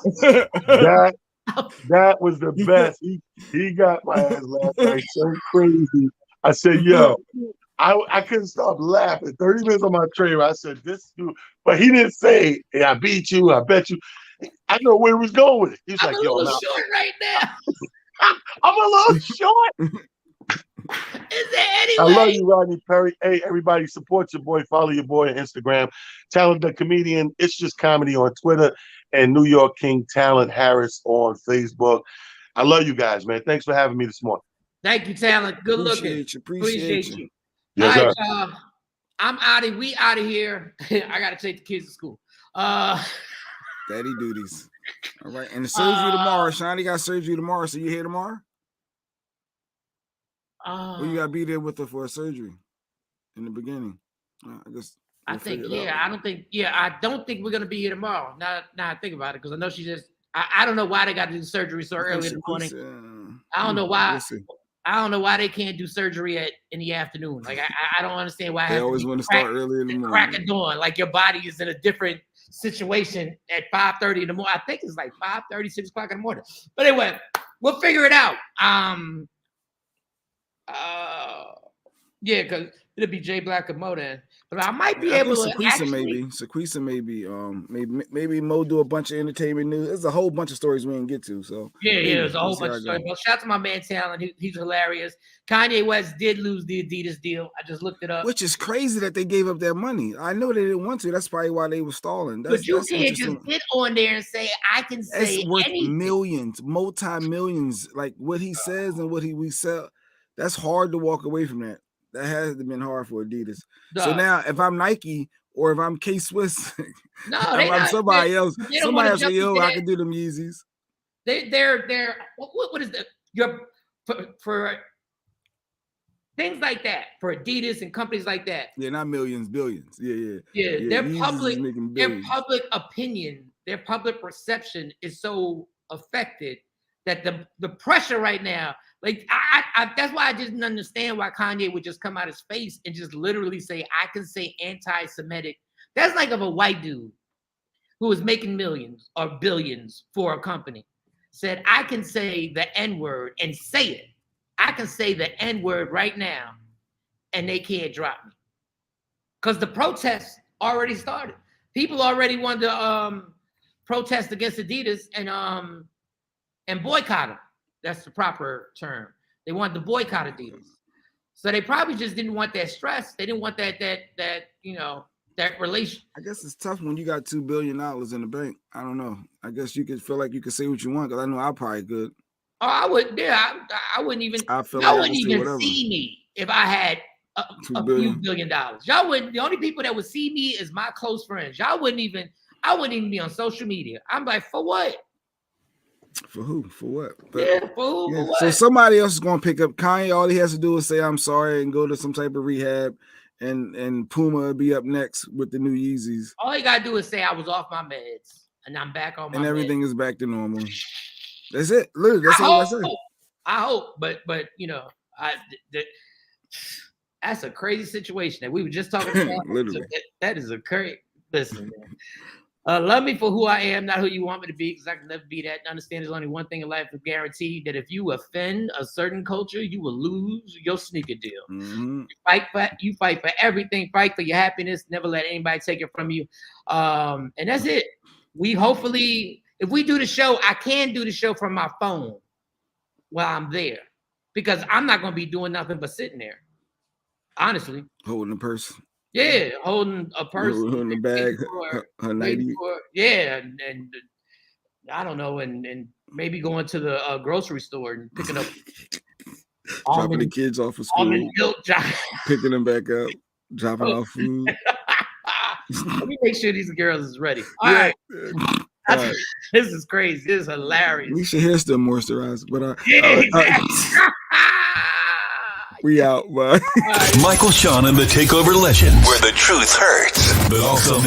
That was the best. He got my ass last night so crazy. I said, "Yo." I couldn't stop laughing. 30 minutes on my train, I said, "This dude," but he didn't say, "Hey, I beat you, I bet you." I know where he was going with it. He's I'm like, a "Yo, little now short right now. I'm a little short." Is there any I way? love you, Rodney Perry. Hey, everybody, support your boy. Follow your boy on Instagram. Talent the Comedian. It's Just Comedy on Twitter, and New York King Talent Harris on Facebook. I love you guys, man. Thanks for having me this morning. Thank you, Talent. Good looking. Appreciate you. Yes, all right, sir. I'm out of. We out of here. I gotta take the kids to school. Daddy duties. All right, and the surgery tomorrow. Shawnee got surgery tomorrow. So you here tomorrow? Or you gotta be there with her for a surgery in the beginning. I guess. I don't think we're gonna be here tomorrow. Now I think about it, because I know she just. I don't know why they got to do surgery so early in the morning. I don't know why. I don't know why they can't do surgery in the afternoon. Like I don't understand why they always want to start early in the morning. Crack of dawn, like your body is in a different situation at 5:30 in the morning. I think it's like 5:30, 6 o'clock in the morning. But anyway, we'll figure it out. Yeah, because it'll be Jay Black and Mo then. But I might be able to Sequisa maybe Mo do a bunch of entertainment news. There's a whole bunch of stories we didn't get to. So there's a whole bunch of stories. Well, shout out to my man Talent. He's hilarious. Kanye West did lose the Adidas deal. I just looked it up. Which is crazy that they gave up their money. I know they didn't want to. That's probably why they were stalling. But you can't just get on there and say, I can say it's worth anything. Millions, multi-millions. Like what he says and what we sell. That's hard to walk away from that. That has been hard for Adidas. So now, if I'm Nike or if I'm K-Swiss, I'm somebody else. Somebody else say, "Yo, I can do them Yeezys." They're what is the for things like that, for Adidas and companies like that? Yeah, not millions, billions. Yeah. Their public opinion, their public perception is so affected that the pressure right now. Like I that's why I didn't understand why Kanye would just come out his face and just literally say, "I can say anti-Semitic." That's like of a white dude who was making millions or billions for a company said, "I can say the N-word and say it. I can say the N-word right now, and they can't drop me." Because the protests already started. People already wanted to protest against Adidas and boycott them. That's the proper term. They wanted to boycott Adidas. So they probably just didn't want that stress. They didn't want that relation. I guess it's tough when you got $2 billion in the bank. I don't know. I guess you could feel like you could say what you want, because I know I probably could. Oh, I would. Yeah, I wouldn't even. I wouldn't even see me if I had a few $1 billion. Y'all wouldn't. The only people that would see me is my close friends. Y'all wouldn't even. I wouldn't even be on social media. I'm like, for what? For who? For what? But, yeah, for who? For what? So somebody else is going to pick up Kanye. All he has to do is say, "I'm sorry," and go to some type of rehab. And Puma will be up next with the new Yeezys. All you gotta do is say, "I was off my meds and I'm back on my and everything meds." Is back to normal. That's it. Literally, that's all I say. I hope, but that's a crazy situation that we were just talking about. Literally, that is a crazy. Listen, man. Love me for who I am, not who you want me to be, because I can never be that. Understand there's only one thing in life is guaranteed, that if you offend a certain culture, you will lose your sneaker deal. Mm-hmm. You fight for everything. Fight for your happiness. Never let anybody take it from you. And that's it. We hopefully, if we do the show, I can do the show from my phone while I'm there, because I'm not going to be doing nothing but sitting there. Honestly. Holding a purse. Yeah, holding a purse. In the bag. Her 90. Yeah, and I don't know, and maybe going to the grocery store and picking up dropping the kids off of school, almond milk, picking them back up, dropping off food. Let me make sure these girls is ready. All right. Right. This is crazy. This is hilarious. At least your hair's still moisturized, but Yeah, exactly. we out, bye. Michael, Shawn, and the Takeover Legend, where the truth hurts, but also